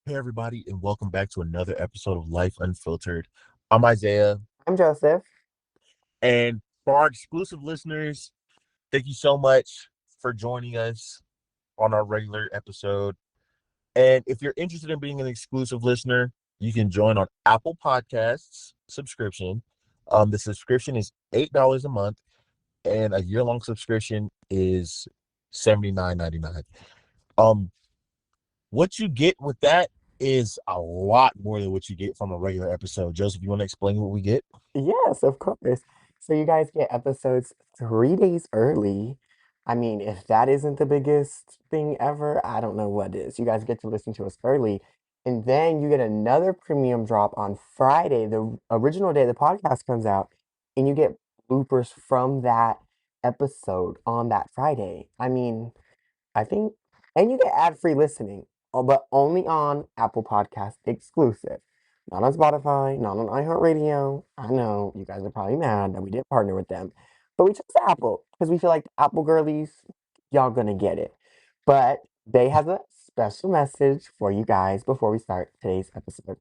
Hey, everybody, and welcome back to another episode of Life Unfiltered. I'm Isaiah, I'm Joseph. and for our exclusive listeners, thank you so much for joining us on our regular episode. And if you're interested in being an exclusive listener, you can join on Apple Podcasts subscription. The subscription is $8 a month, and a year-long subscription is $79.99. Um, What you get with that is a lot more than what you get from a regular episode. Joseph, you want to explain what we get? Yes, of course. So you guys get episodes 3 days early. I mean, if that isn't the biggest thing ever, I don't know what is. You guys get to listen to us early. And then you get another premium drop on Friday, the original day the podcast comes out, and you get bloopers from that episode on that Friday. I mean, I think, and you get ad-free listening, but only on Apple Podcast exclusive. Not on Spotify, not on iHeartRadio. I know you guys are probably mad that we didn't partner with them, but we chose Apple because we feel like Apple girlies, y'all gonna get it. But they have a special message for you guys before we start today's episode.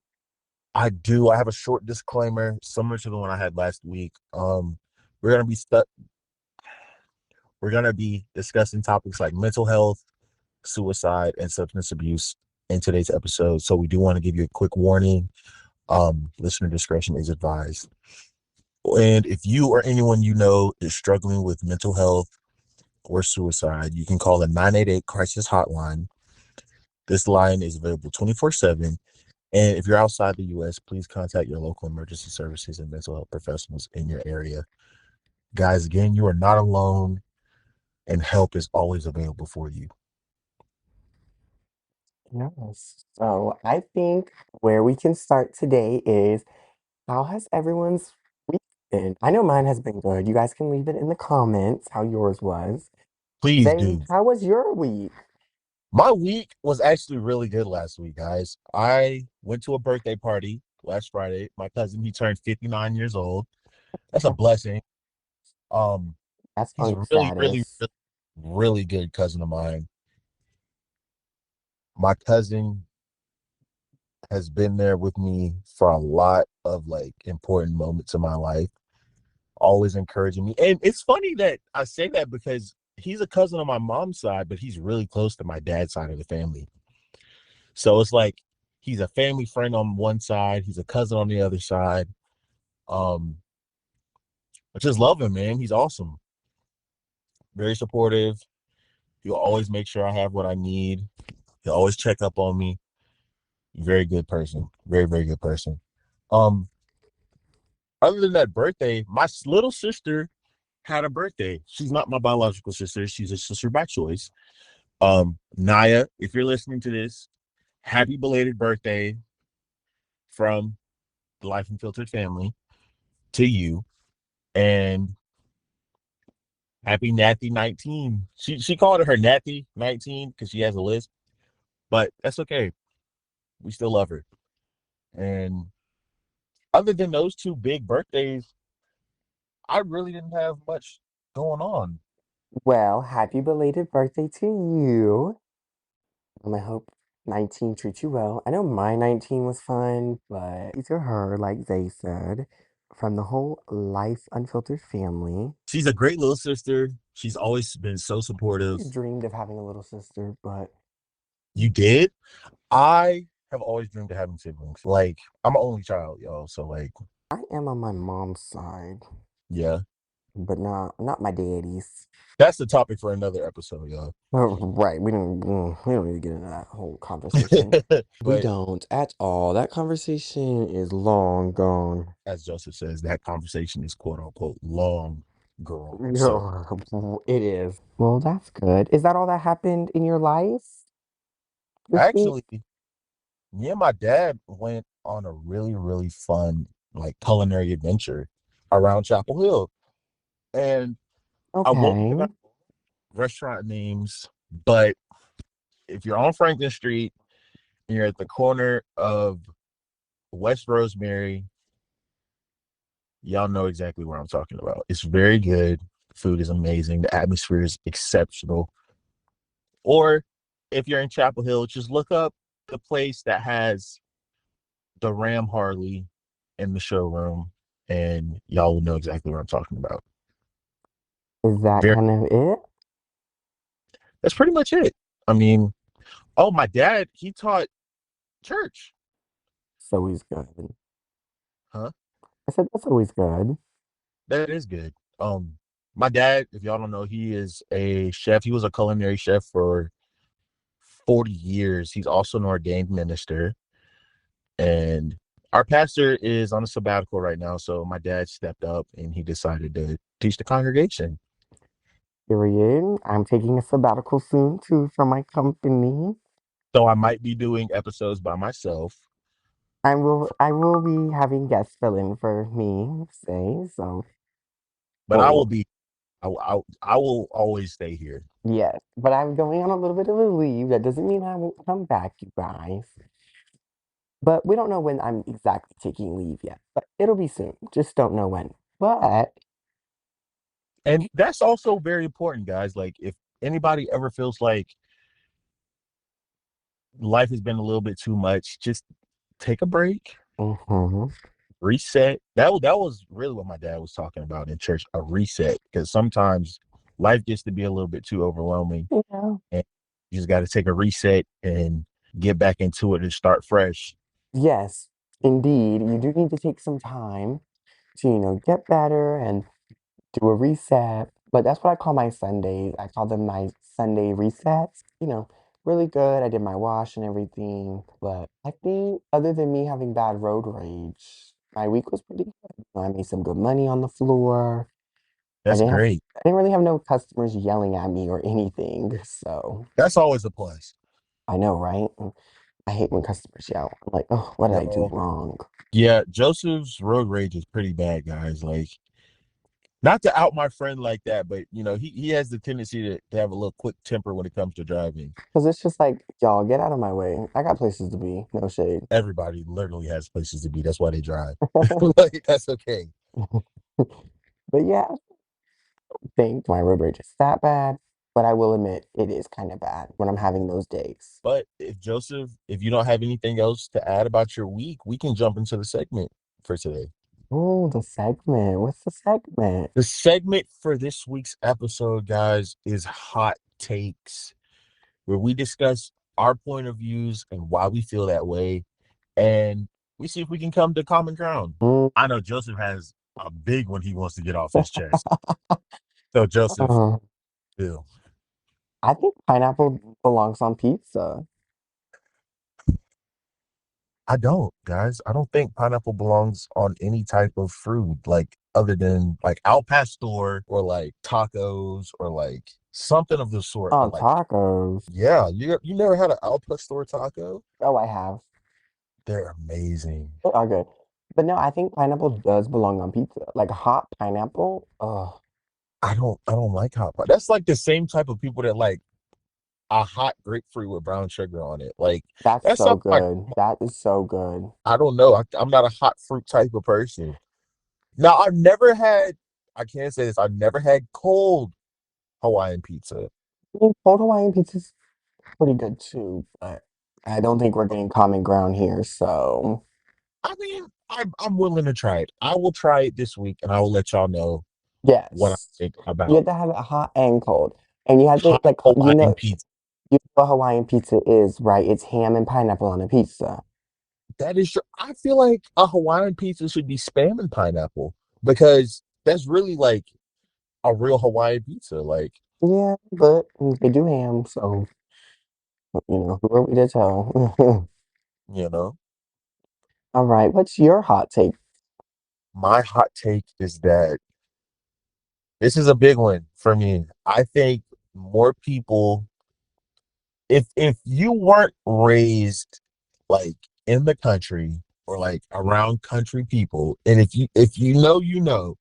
I do. I have a short disclaimer, similar to the one I had last week. We're gonna be stuck. We're gonna be discussing topics like mental health, suicide, and substance abuse in today's episode. So we do want to give you a quick warning. Listener discretion is advised. And if you or anyone you know is struggling with mental health or suicide, you can call the 988 crisis hotline. This line is available 24/7. And if you're outside the US, please contact your local emergency services and mental health professionals in your area. Guys, again, you are not alone, and help is always available for you. Yes. So I think where we can start today is how has everyone's week been? I know mine has been good. You guys can leave it in the comments how yours was. Please Zane, do. how was your week? My week was actually really good last week, guys. I went to a birthday party last Friday. My cousin, he turned 59 years old. That's a blessing. Um, That's he's fun a really, really, status. really, really good cousin of mine. My cousin has been there with me for a lot of like important moments in my life, always encouraging me. And it's funny that I say that because he's a cousin on my mom's side, but he's really close to my dad's side of the family. So it's like he's a family friend on one side, he's a cousin on the other side. Um, I just love him, man. He's awesome, very supportive. He'll always make sure I have what I need. He'll always check up on me. Very good person. Very, very good person. Um, Other than that birthday, my little sister had a birthday. She's not my biological sister. She's a sister by choice. Naya, if you're listening to this, happy belated birthday from the Life Unfiltered family to you. And happy Natty 19. She called it her Natty 19 because she has a list, but that's okay. We still love her. And other than those two big birthdays, I really didn't have much going on. Well, happy belated birthday to you. I hope 19 treats you well. I know my 19 was fun, but to her, like they said, from the whole Life Unfiltered family. She's a great little sister. She's always been so supportive. Always dreamed of having a little sister, but You did? I have always dreamed of having siblings. Like, I'm an only child, y'all. So, like, I am on my mom's side, yeah, but not my daddy's. that's the topic for another episode, y'all. Oh, right, we don't need to get into that whole conversation. We But don't at all. That conversation is long gone. as Joseph says, that conversation is quote unquote long girl. So, It is. Well, that's good. Is that all that happened in your life this week? actually, me and my dad went on a really, really fun, like, culinary adventure around Chapel Hill. And I won't give Okay. out restaurant names, but if you're on Franklin Street and you're at the corner of West Rosemary, y'all know exactly what I'm talking about. It's very good. Food is amazing. The atmosphere is exceptional. Or if you're in Chapel Hill, just look up the place that has the Ram Harley in the showroom, and y'all will know exactly what I'm talking about. Is that Very, kind of it? that's pretty much it. I mean, oh, my dad, he taught church, It's always good. huh? I said that's always good. That is good. My dad, if y'all don't know, he is a chef. He was a culinary chef for 40 years. He's also an ordained minister. And our pastor is on a sabbatical right now. So my dad stepped up and he decided to teach the congregation. Period. I'm taking a sabbatical soon too from my company. So I might be doing episodes by myself, I will be having guests fill in for me, say so. but I will Well, be, I will always stay here. yes, but I'm going on a little bit of a leave. That doesn't mean I won't come back, you guys. But we don't know when I'm exactly taking leave yet. But it'll be soon. Just don't know when. But And that's also very important, guys. Like, if anybody ever feels like life has been a little bit too much, just take a break, mhm. reset. That was really what my dad was talking about in church, a reset. Because sometimes life gets to be a little bit too overwhelming, Yeah. and you just got to take a reset and get back into it and start fresh. Yes, indeed. You do need to take some time to, get better and do a reset. But that's what I call my Sundays. I call them my Sunday resets. Really good. I did my wash and everything. But I think other than me having bad road rage, my week was pretty good. I made some good money on the floor. I That's didn't have great. I didn't really have no customers yelling at me or anything. So That's always a plus. I know, right? I hate when customers yell. I'm like, oh, what did I do Yo, wrong? yeah, Joseph's road rage is pretty bad, guys. Like, not to out my friend like that, but he has the tendency to have a little quick temper when it comes to driving. Because it's just like, y'all, get out of my way. I got places to be. No shade. Everybody literally has places to be. That's why they drive. Like, that's okay. But yeah, I think my road rage is that bad. But I will admit, it is kind of bad when I'm having those days. But if you don't have anything else to add about your week, we can jump into the segment for today. Oh, the segment. What's the segment? The segment for this week's episode, guys, is hot takes, where we discuss our point of views and why we feel that way, and we see if we can come to common ground. Mm, I know Joseph has a big one he wants to get off his chest. So Joseph, uh, Bill, I think pineapple belongs on pizza. I don't, guys. I don't think pineapple belongs on any type of fruit, like other than like al pastor or like tacos or like something of the sort. On But like, tacos. yeah, you never had an al pastor taco? Oh, I have. They're amazing. They are good. But no, I think pineapple does belong on pizza. Like hot pineapple. Oh, I don't like hot pot. That's like the same type of people that like a hot grapefruit with brown sugar on it. Like, that's that's so something like, good. That is so good. I don't know. I'm not a hot fruit type of person. Now, I can't say this, I've never had cold Hawaiian pizza. I mean, cold Hawaiian pizza's pretty good too, but I don't think we're getting common ground here. So, I mean, I'm willing to try it. I will try it this week and I will let y'all know what I yes, think you about have to have it hot and cold. And you have to, hot like, Hawaiian pizza. you know what Hawaiian pizza is, right? It's ham and pineapple on a pizza. That is true. I feel like a Hawaiian pizza should be spam and pineapple because that's really like a real Hawaiian pizza. Like, Yeah, but they do ham, so, who are we to tell? you know, All right, what's your hot take? my hot take is that this is a big one for me. I think more people, if you weren't raised like in the country or like around country people, and if you know,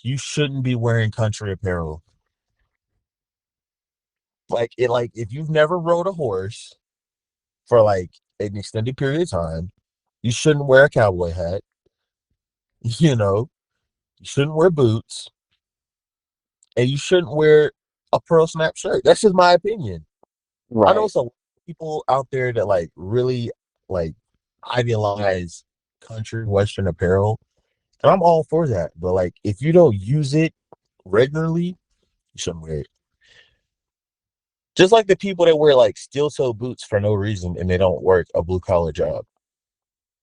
you shouldn't be wearing country apparel. Like if you've never rode a horse for like an extended period of time, you shouldn't wear a cowboy hat. You know, you shouldn't wear boots, and you shouldn't wear a pearl snap shirt. That's just my opinion. I know Right. it's a lot of people out there that like really like idealize country western apparel, and I'm all for that. But like, if you don't use it regularly, you shouldn't wear it. Just like the people that wear like steel toe boots for no reason and they don't work a blue collar job.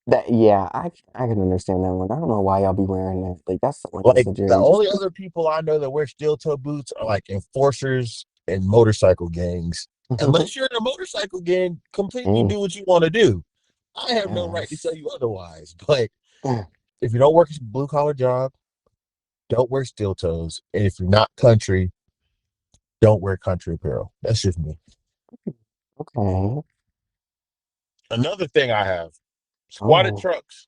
That yeah, I can understand that one. I don't know why y'all be wearing that. Like that's so Like the unnecessary. Just only other people I know that wear steel toe boots are like enforcers and motorcycle gangs. Unless you're in a motorcycle gang, completely mm, do what you want to do. I have no right to tell yes. you otherwise. But if you don't work a blue collar job, don't wear steel toes. And if you're not country, don't wear country apparel. That's just me. Okay. Another thing I have squatted Oh, trucks.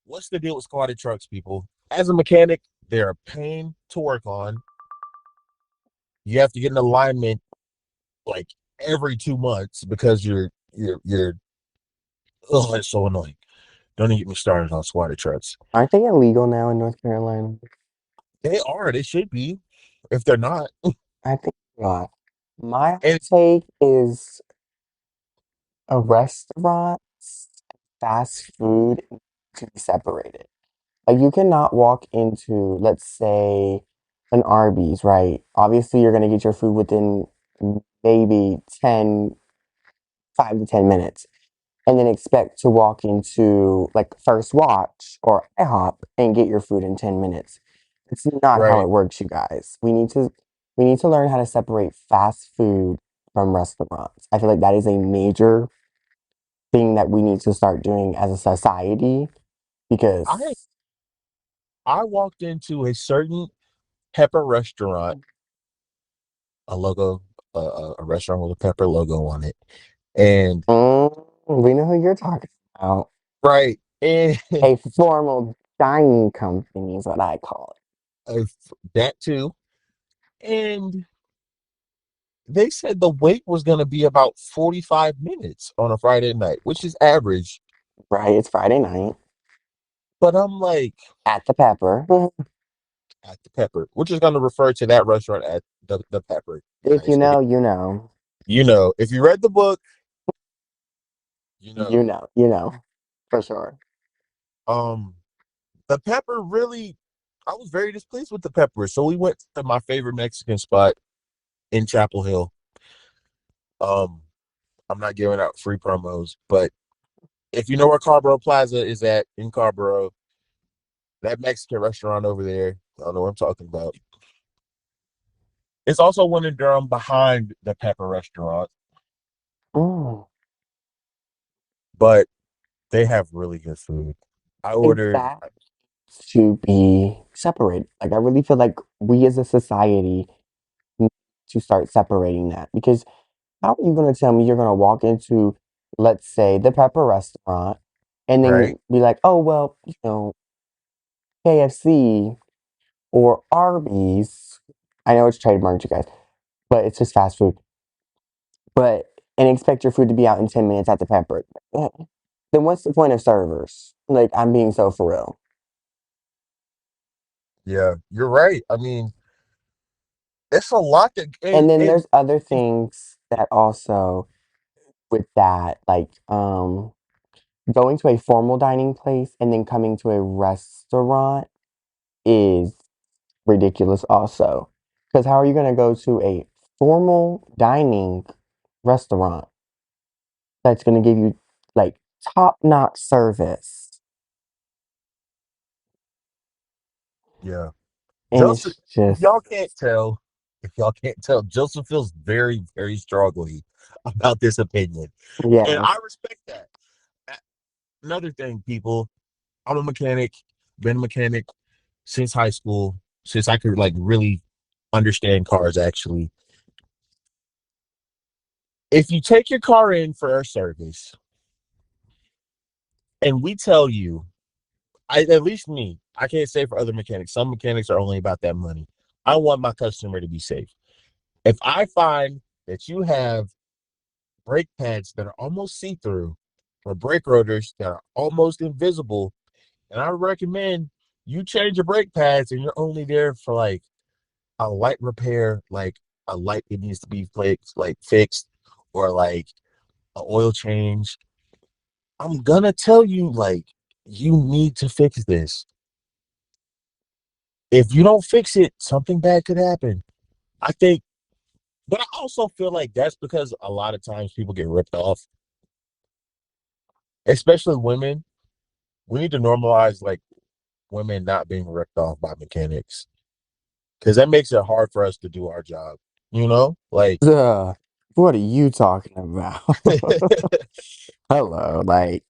What's the deal with squatted trucks, people? As a mechanic, they're a pain to work on. You have to get an alignment like every 2 months because you're oh, it's so annoying. Don't even get me started on squatted trucks. aren't they illegal now in North Carolina? They are, they should be. If they're not. I think not. My hot And take is a restaurant, fast food to be separated. Like you cannot walk into, let's say, an Arby's, right? Obviously, you're gonna get your food within maybe 5 to 10 minutes, and then expect to walk into like First Watch or IHOP and get your food in 10 minutes. It's not how right. it works, you guys. We need to learn how to separate fast food from restaurants. I feel like that is a major thing that we need to start doing as a society I because I walked into a certain pepper restaurant, a logo, a restaurant with a pepper logo on it. And we know who you're talking about. right. And A formal dining company is what I call it. uh, that too. And they said the wait was going to be about 45 minutes on a Friday night, which is average. Right? It's Friday night But I'm like, at the Pepper. at the Pepper, which is going to refer to that restaurant at the Pepper, If guys. you Okay. know, you know. You know, if you read the book, you You know. know, you know, for sure. Um, the Pepper really, I was very displeased with the Pepper. So we went to my favorite Mexican spot in Chapel Hill. Um, I'm not giving out free promos, but if you know where Carborough Plaza is at in Carborough, that Mexican restaurant over there, I don't know what I'm talking about. It's also one in Durham behind the Pepper restaurant, Mm. but they have really good food. I Like ordered, that to be separated. Like I really feel like we as a society need to start separating that because how are you going to tell me you're going to walk into, let's say, the Pepper restaurant and right? then be like, oh, well, KFC or Arby's? I know it's trademarked, you guys, but it's just fast food. But, and expect your food to be out in 10 minutes at the Pepper. Then what's the point of servers? Like, I'm being so for real. Yeah, you're right. I mean, it's a lot that, And then and there's other things that also with that, like, going to a formal dining place and then coming to a restaurant is ridiculous also. Because how are you going to go to a formal dining restaurant that's going to give you like top notch service? yeah, And Joseph. it's If just, y'all can't tell, if y'all can't tell, Joseph feels very, very strongly about this opinion, and yes. I respect that. Another thing, people, I'm a mechanic, been a mechanic since high school, since I could like really understand cars actually. If you take your car in for a service and we tell you, at least me, I can't say for other mechanics, some mechanics are only about that money. I want my customer to be safe. If I find that you have brake pads that are almost see-through or brake rotors that are almost invisible, and I recommend you change your brake pads and you're only there for like a light repair, like a light that needs to be fixed, or like an oil change, I'm gonna tell you, like, you need to fix this. If you don't fix it, something bad could happen. I think, but I also feel like that's because a lot of times people get ripped off, especially women. We need to normalize like women not being ripped off by mechanics because that makes it hard for us to do our job. You know, like Ugh, what are you talking about? Hello, like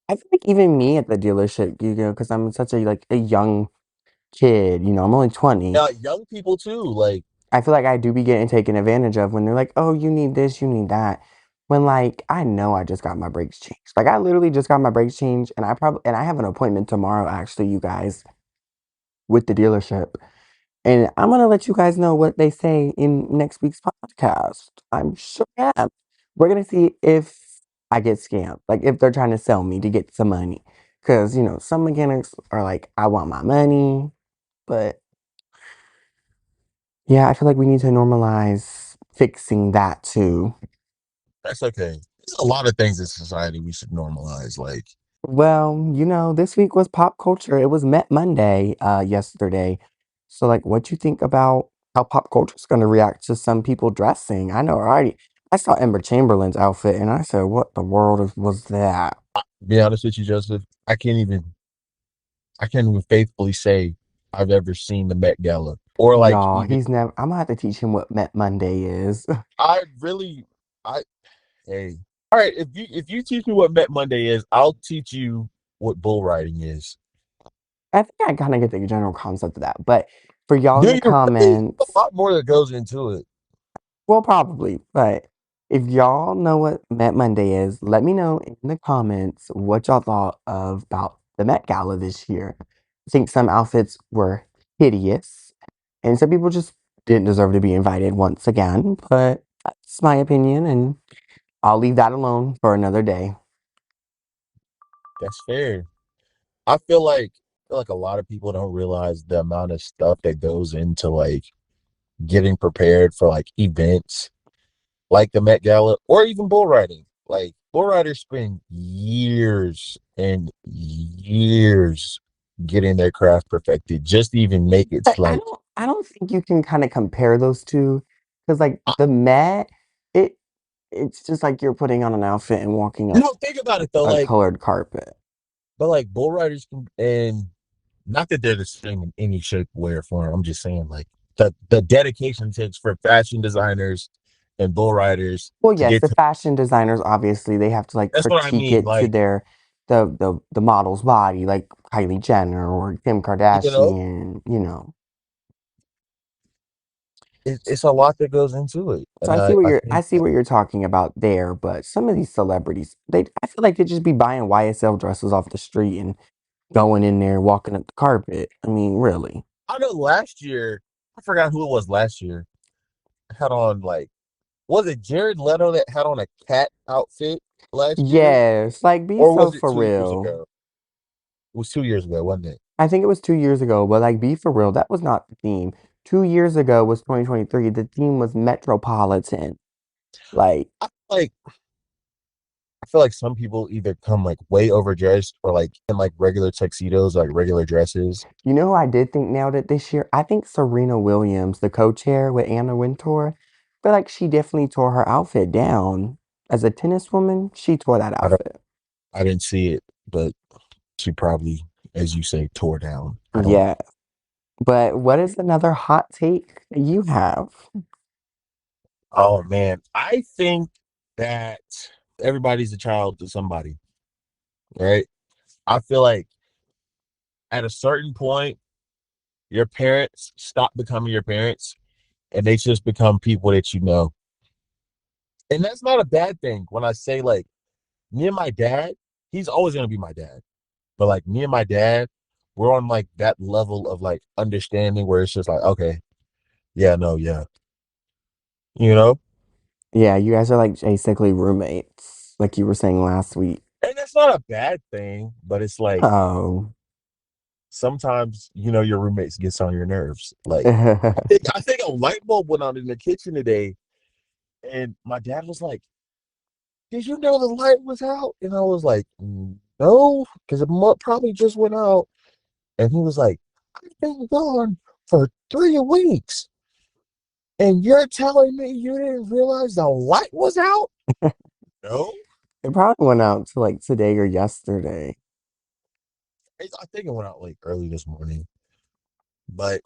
I feel like even me at the dealership, because I'm such a like a young kid, I'm only 20. young people too. Like, I feel like I do be getting taken advantage of when they're like, "Oh, you need this, you need that." When like I know I just got my brakes changed. Like I literally just got my brakes changed and I have an appointment tomorrow actually, you guys, with the dealership. And I'm gonna let you guys know what they say in next week's podcast. I'm sure I am. We're gonna see if I get scammed, like if they're trying to sell me to get some money. Cause some mechanics are like, I want my money. But yeah, I feel like we need to normalize fixing that too. that's okay. There's a lot of things in society we should normalize. Like, Well, this week was pop culture. It was Met Monday, yesterday. So, like, what you think about how pop culture is going to react to some people dressing? I know already. I saw Ember Chamberlain's outfit, and I said, "What the world was that?" to be honest with you, Joseph, I can't even faithfully say I've ever seen the Met Gala or like Y'all, even he's never. I'm gonna have to teach him what Met Monday is. I really I hey. All right, if you teach me what Met Monday is, I'll teach you what bull riding is. I think I kind of get the general concept of that, but for y'all in Do the you really? A comments, lot more that goes into it. well, probably, but if y'all know what Met Monday is, let me know in the comments what y'all thought of about the Met Gala this year. I think some outfits were hideous, and some people just didn't deserve to be invited once again, but that's my opinion, and I'll leave that alone for another day. That's fair. I feel like a lot of people don't realize the amount of stuff that goes into like getting prepared for like events like the Met Gala or even bull riding. Like bull riders spend years and years getting their craft perfected just to even make it But to like I don't think you can kind of compare those two, because like I- the Met, it it's just like you're putting on an outfit and walking you up know, think about it though, a like colored carpet. but like bull riders can, and not that they're the same in any shape, way, or form. I'm just saying like the dedication it takes for fashion designers and bull riders Well, to yes, get the to fashion designers obviously they have to like that's what I critique mean. it to Like, their the model's body, like Kylie Jenner or Kim you know, Kardashian. it's a lot that goes into it. So And I I think see what you're talking about there, but some of these celebrities, I feel like they just be buying YSL dresses off the street and going in there walking up the carpet. I mean, really. I know last year, I forgot who it was last year, had on like, was it Jared Leto that had on a cat outfit last year? Yes, like be Or so was it for 2 years real. ago? It was 2 years ago, wasn't it? I think it was 2 years ago, but like be for real, that was not the theme. 2 years ago was 2023. The theme was Metropolitan. Like, Like, I feel like some people either come like way overdressed or like in like regular tuxedos, like regular dresses. who I did think nailed it this year? I think Serena Williams, the co-chair with Anna Wintour. I feel like she definitely tore her outfit down. As a tennis woman, she tore that I don't, outfit. I didn't see it, but she probably, as you say, tore down. I don't. Yeah. But what is another hot take that you have? Oh man, I think that everybody's a child to somebody, right? I feel like at a certain point, your parents stop becoming your parents and they just become people that you know. And that's not a bad thing. When I say like me and my dad, he's always gonna be my dad. But like me and my dad, we're on like that level of like understanding where it's just like, okay, yeah, no, yeah. You know? Yeah, you guys are like basically roommates, like you were saying last week. And that's not a bad thing, but it's like Oh. sometimes, your roommates gets on your nerves. Like I think a light bulb went on in the kitchen today, and my dad was like, did you know the light was out? And I was like, no, because it probably just went out. And he was like, I've been gone for 3 weeks. And you're telling me you didn't realize the light was out? No. It probably went out to like today or yesterday. I think it went out like early this morning. But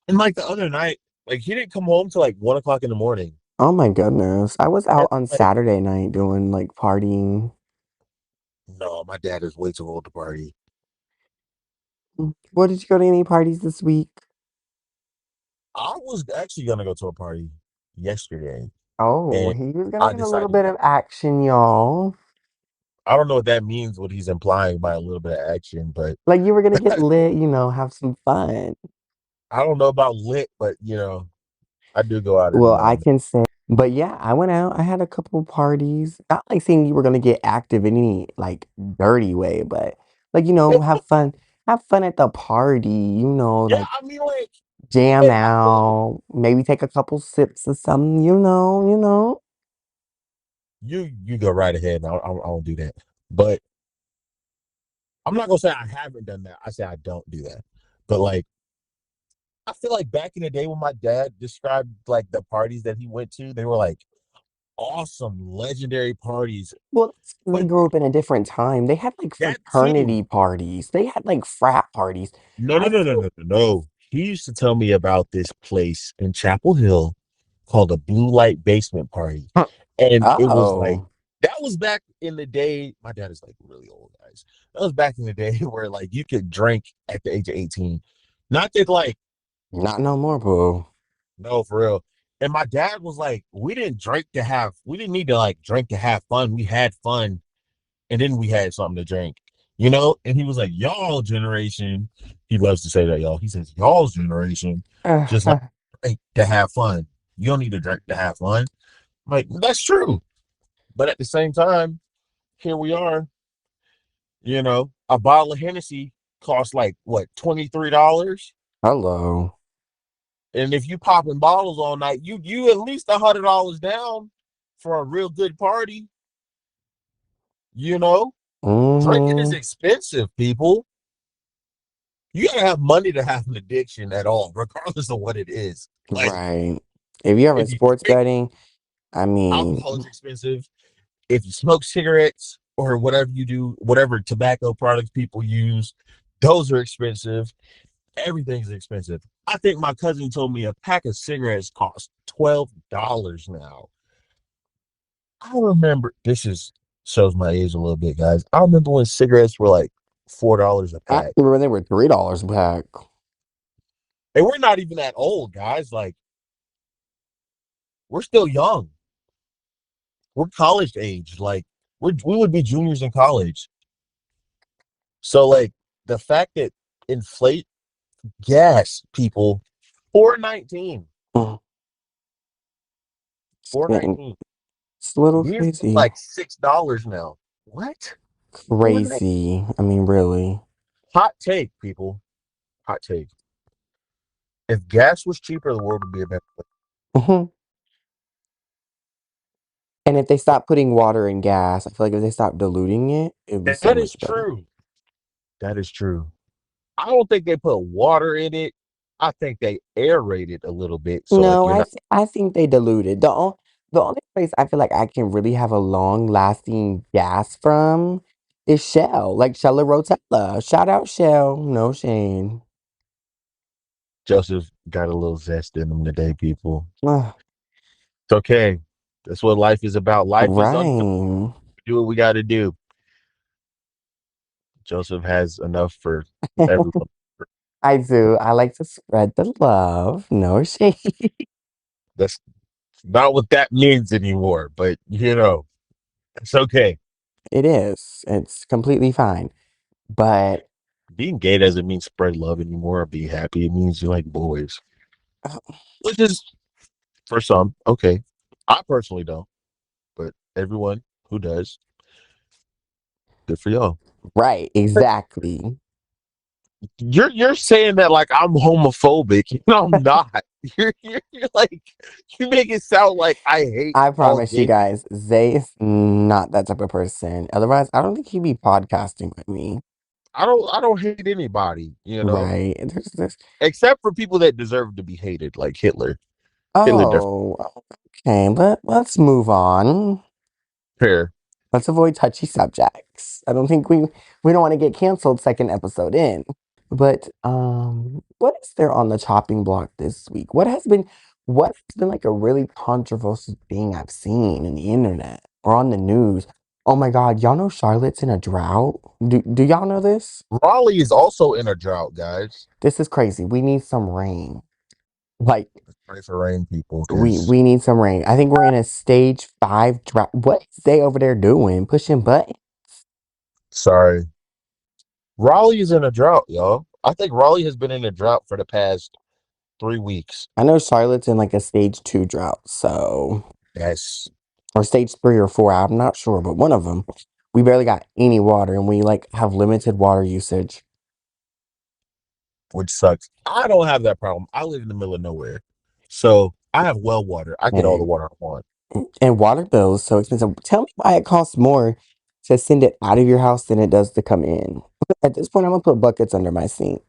and like the other night, like he didn't come home till like 1 o'clock in the morning. Oh my goodness. I was And out on like, Saturday night doing like partying. no, my dad is way too old to party. What did you go to any parties this week? I was actually gonna go to a party yesterday, Oh, and he was gonna I get a little decided bit of action, y'all. I don't know what that means, what he's implying by a little bit of action, but Like you were gonna get lit, have some fun. I don't know about lit, but I do go out every Well, now I and then. can say, but yeah, I went out. I had a couple parties. Not like saying you were gonna get active in any like dirty way, but like have fun at the party. Yeah, Like I mean, like, jam man, I feel like out, maybe take a couple sips of something. you go right ahead. I don't do that, but I'm not gonna say I haven't done that. I say I don't do that, but like I feel like back in the day when my dad described like the parties that he went to, they were like awesome, legendary parties. Well, that's 'cause they But grew up in a different time. They had like that too. fraternity parties. They had like frat parties. No, no, I no, no, feel. no, no, no. He used to tell me about this place in Chapel Hill called a Blue Light Basement Party. And it was like, Oh, that was back in the day. My dad is like really old, guys. That was back in the day where like you could drink at the age of 18. Not that like, not no more, boo. no, for real. And my dad was like, we didn't need to like drink to have fun. We had fun and then we had something to drink, And he was like, y'all generation, he loves to say that, y'all. He says, y'all's generation just like drink to have fun. You don't need to drink to have fun. I'm like, that's true. But at the same time, here we are, a bottle of Hennessy costs like what, $23? Hello. And if you popping bottles all night, you at least $100 down for a real good party, you know? Drinking is Mm-hmm. expensive, people. You gotta have money to have an addiction at all, regardless of what it is. Like Right. If you're ever if you sports drink, betting, I mean, alcohol is expensive. If you smoke cigarettes or whatever you do, whatever tobacco products people use, those are expensive. Everything's expensive. I think my cousin told me a pack of cigarettes cost $12 now. I remember this is shows my age a little bit, guys. I remember when cigarettes were like $4 a I pack. remember they were $3 a pack. And we're not even that old, guys. Like we're still young. We're college age. Like we would be juniors in college. So like the fact that inflate gas people 419, Mm, It's four getting nineteen. it's a little Diesel crazy. like $6 now. What? 419. Crazy. I mean, really. Hot take, people. Hot take. If gas was cheaper, the world would be a better place. Hmm. And if they stop putting water in gas, I feel like if they stop diluting it, it would be so That is much better. true. That is true. I don't think they put water in it. I think they aerate it a little bit. So like No, you're not I think they diluted. The only place I feel like I can really have a long lasting gas from is Shell, like Shell Rotella. Shout out Shell. No shame. Joseph got a little zest in them today, people. Ugh, It's okay. That's what life is about. Life is unfiltered. right. Do what we got to do. Joseph has enough for everyone. I do. I like to spread the love. No shame. That's not what that means anymore, but it's okay. It is. It's completely fine. But Being gay doesn't mean spread love anymore or be happy. It means you like boys, uh, which is for some okay. I personally don't, but everyone who does, good for y'all. right, exactly. You're saying that like I'm homophobic. I'm not. You're like you make it sound like I hate I all promise you gay. guys, Zay is not that type of person. Otherwise, I don't think he'd be podcasting with me. I don't hate anybody, Right. There's except for people that deserve to be hated, like Hitler. Hitler definitely oh, okay, let's move on. fair. Let's avoid touchy subjects. I don't think we don't want to get canceled second episode in. But what is there on the chopping block this week? What's been like a really controversial thing I've seen in the internet or on the news? Oh my God, y'all know Charlotte's in a drought? Do y'all know this? Raleigh is also in a drought, guys. This is crazy. We need some rain. Like Pray for rain, people, we because we need some rain. I think we're in a stage 5 drought. What is they over there doing? Pushing buttons? sorry. Raleigh is in a drought, y'all. I think Raleigh has been in a drought for the past 3 weeks. I know Charlotte's in like a stage 2 drought, so Yes, or stage 3 or 4. I'm not sure, but one of them. We barely got any water, and we like have limited water usage. which sucks. I don't have that problem. I live in the middle of nowhere. So I have well water. I get all the Hey, water I want. and water bills so expensive. Tell me why it costs more to send it out of your house than it does to come in. At this point, I'm gonna put buckets under my sink.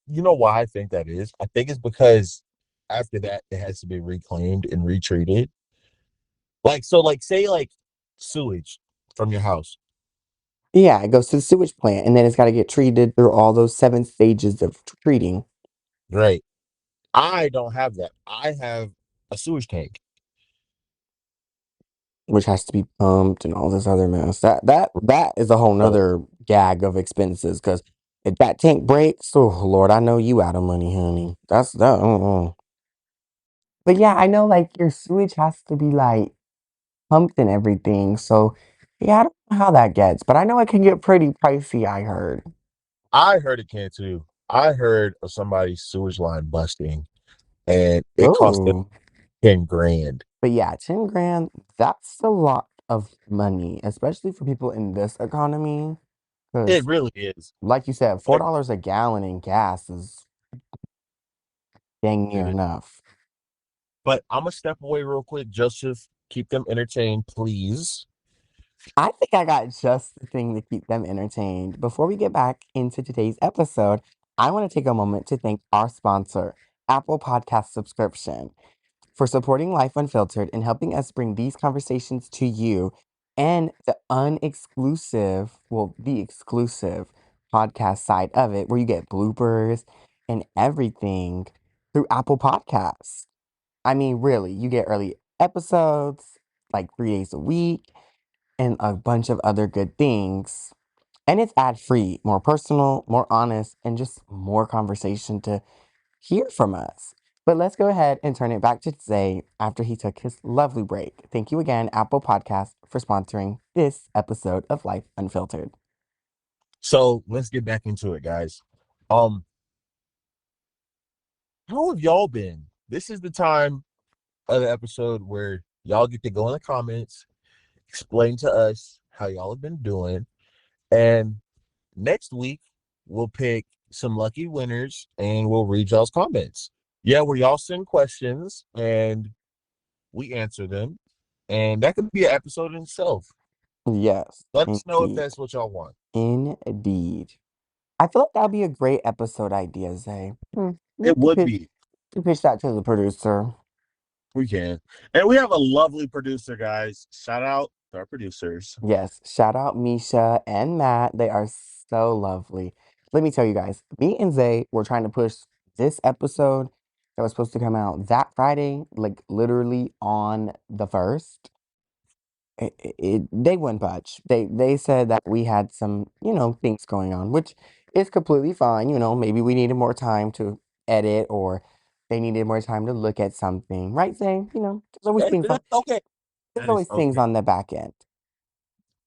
You know why I think that is? I think it's because after that, it has to be reclaimed and retreated. Like, say, like sewage from your house, Yeah, it goes to the sewage plant, and then it's got to get treated through all those 7 stages of treating, right? I don't have that. I have a sewage tank. which has to be pumped and all this other mess. That is a whole So nother gag of expenses. Because if that tank breaks, oh Lord, I know you out of money, honey. That's that. But yeah, I know like your sewage has to be like pumped and everything. So yeah, I don't know how that gets, but I know it can get pretty pricey. I heard. I heard it can too. I heard of somebody's sewage line busting, and it cost them Oh, 10 grand. but yeah, 10 grand. That's a lot of money, especially for people in this economy. It Because, really is. like you said, It, $4 a gallon in gas is dang it near is. enough. But I'm gonna step away real quick, Joseph. Keep them entertained, please. I think I got just the thing to keep them entertained. Before we get back into today's episode, I want to take a moment to thank our sponsor, Apple Podcast Subscription, for supporting Life Unfiltered and helping us bring these conversations to you and the exclusive podcast side of it, where you get bloopers and everything through Apple Podcasts. I mean, really, you get early episodes, like 3 days a week, and a bunch of other good things. And it's ad free, more personal, more honest, and just more conversation to hear from us. But let's go ahead and turn it back to Zay after he took his lovely break. Thank you again, Apple Podcast, for sponsoring this episode of Life Unfiltered. So let's get back into it, guys. Um, how have y'all been? This is the time of the episode where y'all get to go in the comments, explain to us how y'all have been doing, and next week we'll pick some lucky winners and we'll read y'all's comments. Yeah, where y'all send questions and we answer them, and that could be an episode in itself. Yes, Let us know if indeed. that's what y'all want. Indeed. I feel like that'd be a great episode idea, Zay. We It could would pitch, be. pitch that to the producer. We can. And we have a lovely producer, guys. Shout out to our producers. Yes, shout out Misha and Matt. They are so lovely. Let me tell you guys, me and Zay were trying to push this episode that was supposed to come out that Friday, like literally on the first. They wouldn't budge. They said that we had some, things going on, which is completely fine. Maybe we needed more time to edit or they needed more time to look at something. Right, Zay? That's okay. There's That is always things okay. on the back end.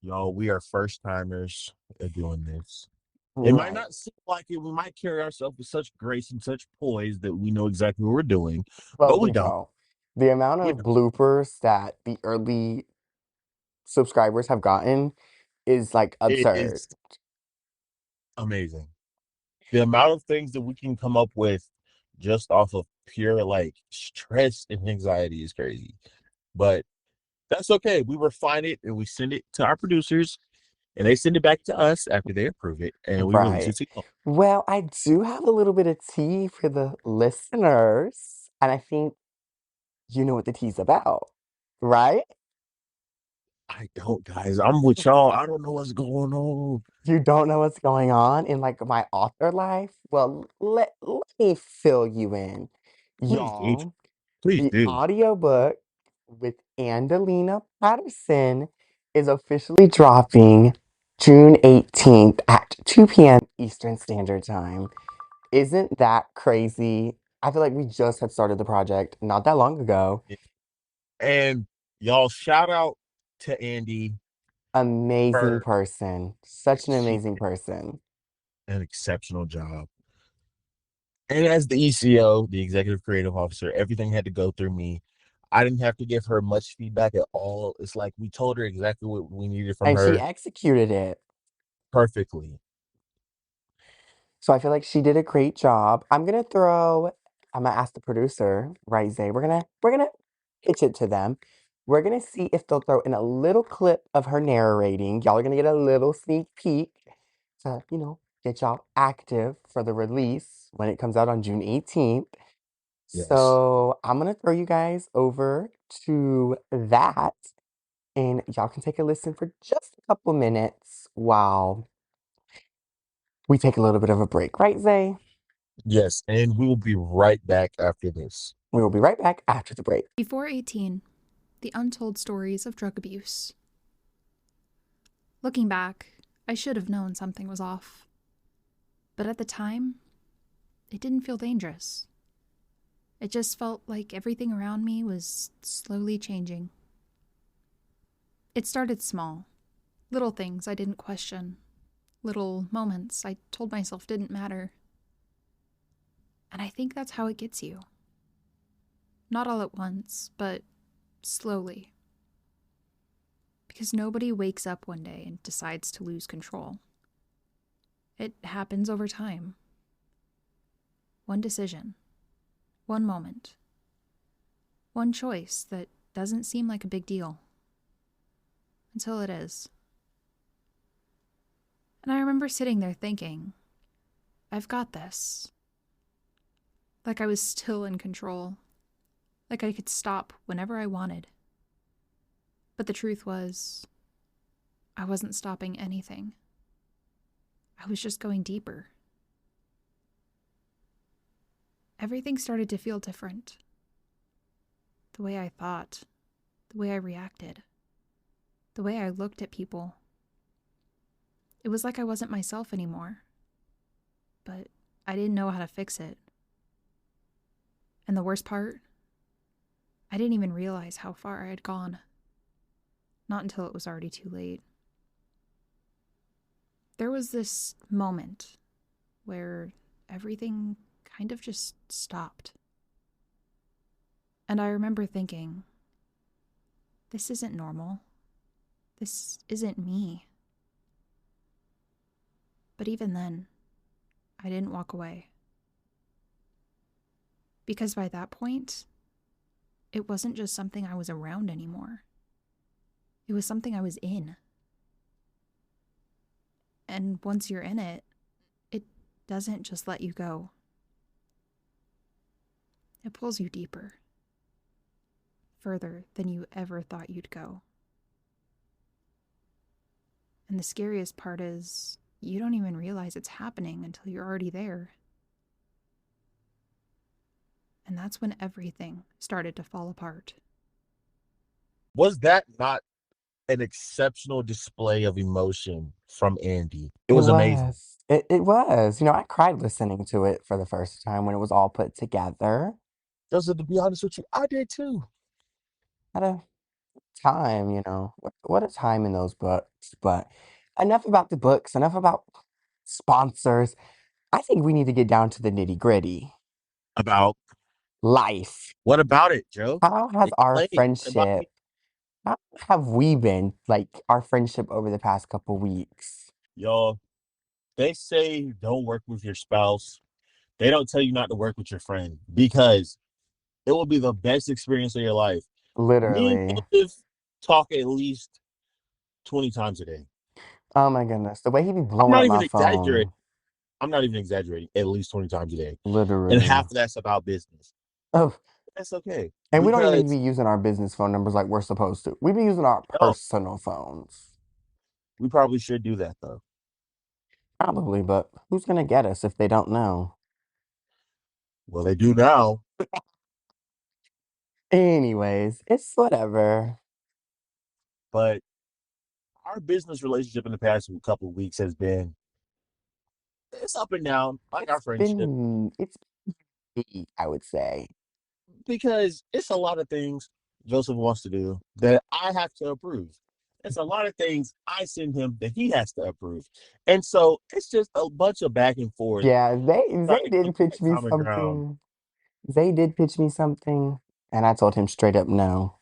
Y'all, we are first timers at doing this. It might Right. not seem like it. We might carry ourselves with such grace and such poise that we know exactly what we're doing, Well, but we we don't. don't. The amount We of don't. bloopers that the early subscribers have gotten is like It absurd. is amazing. The amount of things that we can come up with just off of pure like stress and anxiety is crazy. But that's okay. We refine it and we send it to our producers and they send it back to us after they approve it and we release Right. it to you. Well, I do have a little bit of tea for the listeners, and I think you know what the tea's about, right? I don't, guys. I'm with y'all. I don't know what's going on. You don't know what's going on in like my author life? Well, let me fill you in. Please do. Y'all, Please the do. audiobook with Andelina Patterson is officially dropping June 18th at 2 p.m. Eastern Standard Time. Isn't that crazy? I feel like we just had started the project not that long ago. And y'all shout out to Andy. Amazing Her person. Such an she amazing person. did an exceptional job. And as the ECO, the executive creative officer, everything had to go through me. I didn't have to give her much feedback at all. It's like we told her exactly what we needed from And she her executed it. perfectly. So I feel like she did a great job. I'm gonna ask the producer, right, Zay. We're gonna pitch it to them. We're gonna see if they'll throw in a little clip of her narrating. Y'all are gonna get a little sneak peek to, get y'all active for the release when it comes out on June 18th. Yes. So I'm gonna throw you guys over to that, and y'all can take a listen for just a couple minutes while we take a little bit of a break, right, Zay? Yes. And we will be right back after this. We will be right back after the break. Before 18, the untold stories of drug abuse. Looking back, I should have known something was off. But at the time, it didn't feel dangerous. It just felt like everything around me was slowly changing. It started small, little things I didn't question, little moments I told myself didn't matter. And I think that's how it gets you. Not all at once, but slowly. Because nobody wakes up one day and decides to lose control. It happens over time. One decision, one moment, one choice that doesn't seem like a big deal. Until it is. And I remember sitting there thinking, I've got this. Like I was still in control. Like I could stop whenever I wanted. But the truth was, I wasn't stopping anything. I was just going deeper. Everything started to feel different. The way I thought, the way I reacted, the way I looked at people. It was like I wasn't myself anymore. But I didn't know how to fix it. And the worst part, I didn't even realize how far I had gone. Not until it was already too late. There was this moment where everything kind of just stopped. And I remember thinking, this isn't normal. This isn't me. But even then, I didn't walk away. Because by that point, it wasn't just something I was around anymore. It was something I was in. And once you're in it, it doesn't just let you go. It pulls you deeper, further than you ever thought you'd go. And the scariest part is, you don't even realize it's happening until you're already there. And that's when everything started to fall apart. Was that not an exceptional display of emotion from Andy? It It was amazing. was. It was. I cried listening to it for the first time when it was all put together. Joseph, to be honest with you, I did too. At a time, what a time in those books. But enough about the books, enough about sponsors. I think we need to get down to the nitty gritty. About Life. what about it, Joe? How has our Explain. About friendship, how have we been, like, our friendship over the past couple weeks? y'all. they say don't work with your spouse. They don't tell you not to work with your friend because it will be the best experience of your life. Me and Literally. Joseph talk at least 20 times a day. Oh my goodness. The way he be I'm blowing not up even my exaggerating. phone. I'm not even exaggerating. At least 20 times a day. And Literally. half of that's about business. Oh, That's okay. and we don't even be Because using our business phone numbers like we're supposed to. We be using our no, personal phones. we probably should do that though. Probably, but who's gonna get us if they don't know? Well, they do now. Anyways, it's whatever. But our business relationship in the past couple of weeks has been it's up and down, like our friendship, It's been, I would say. because it's a lot of things Joseph wants to do that I have to approve. It's a lot of things I send him that he has to approve. And so it's just a bunch of back and forth Yeah, trying Zay to did get pitch that me common ground. something. Zay did pitch me something, and I told him straight up no.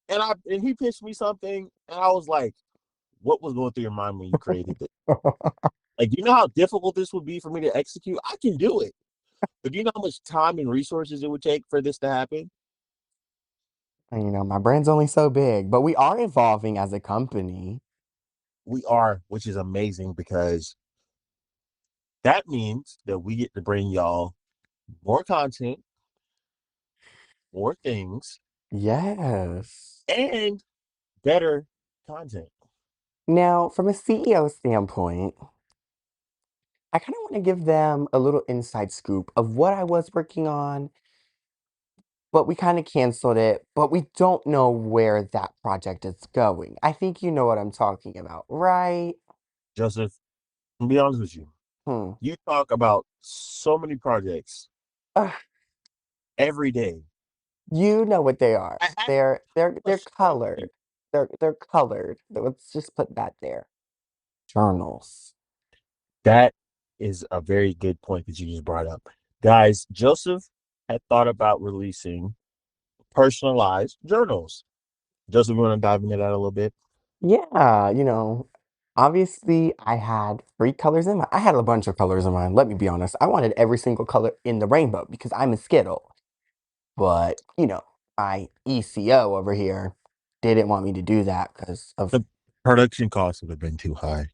And he pitched me something, and I was like, what was going through your mind when you created it? Like, you know how difficult this would be for me to execute? I can do it. But do you know how much time and resources it would take for this to happen? And, my brand's only so big, but we are evolving as a company. We are, which is amazing because that means that we get to bring y'all more content, more things, Yes. and better content. Now, from a CEO standpoint, I kind of want to give them a little inside scoop of what I was working on, but we kind of canceled it, but we don't know where that project is going. I think you know what I'm talking about, right? Joseph, to be honest with you, Hmm. you talk about so many projects Ugh, every day. you know what they are. I have They're a question for you. colored. They're colored. Let's just put that there. Journals. That is a very good point that you just brought up. Guys, Joseph had thought about releasing personalized journals. Joseph, you want to dive into that a little bit? Yeah, obviously I had three colors in mind. I had a bunch of colors in mind. Let me be honest. I wanted every single color in the rainbow because I'm a Skittle. But, my ECO over here didn't want me to do that because of, The production costs would have been too high.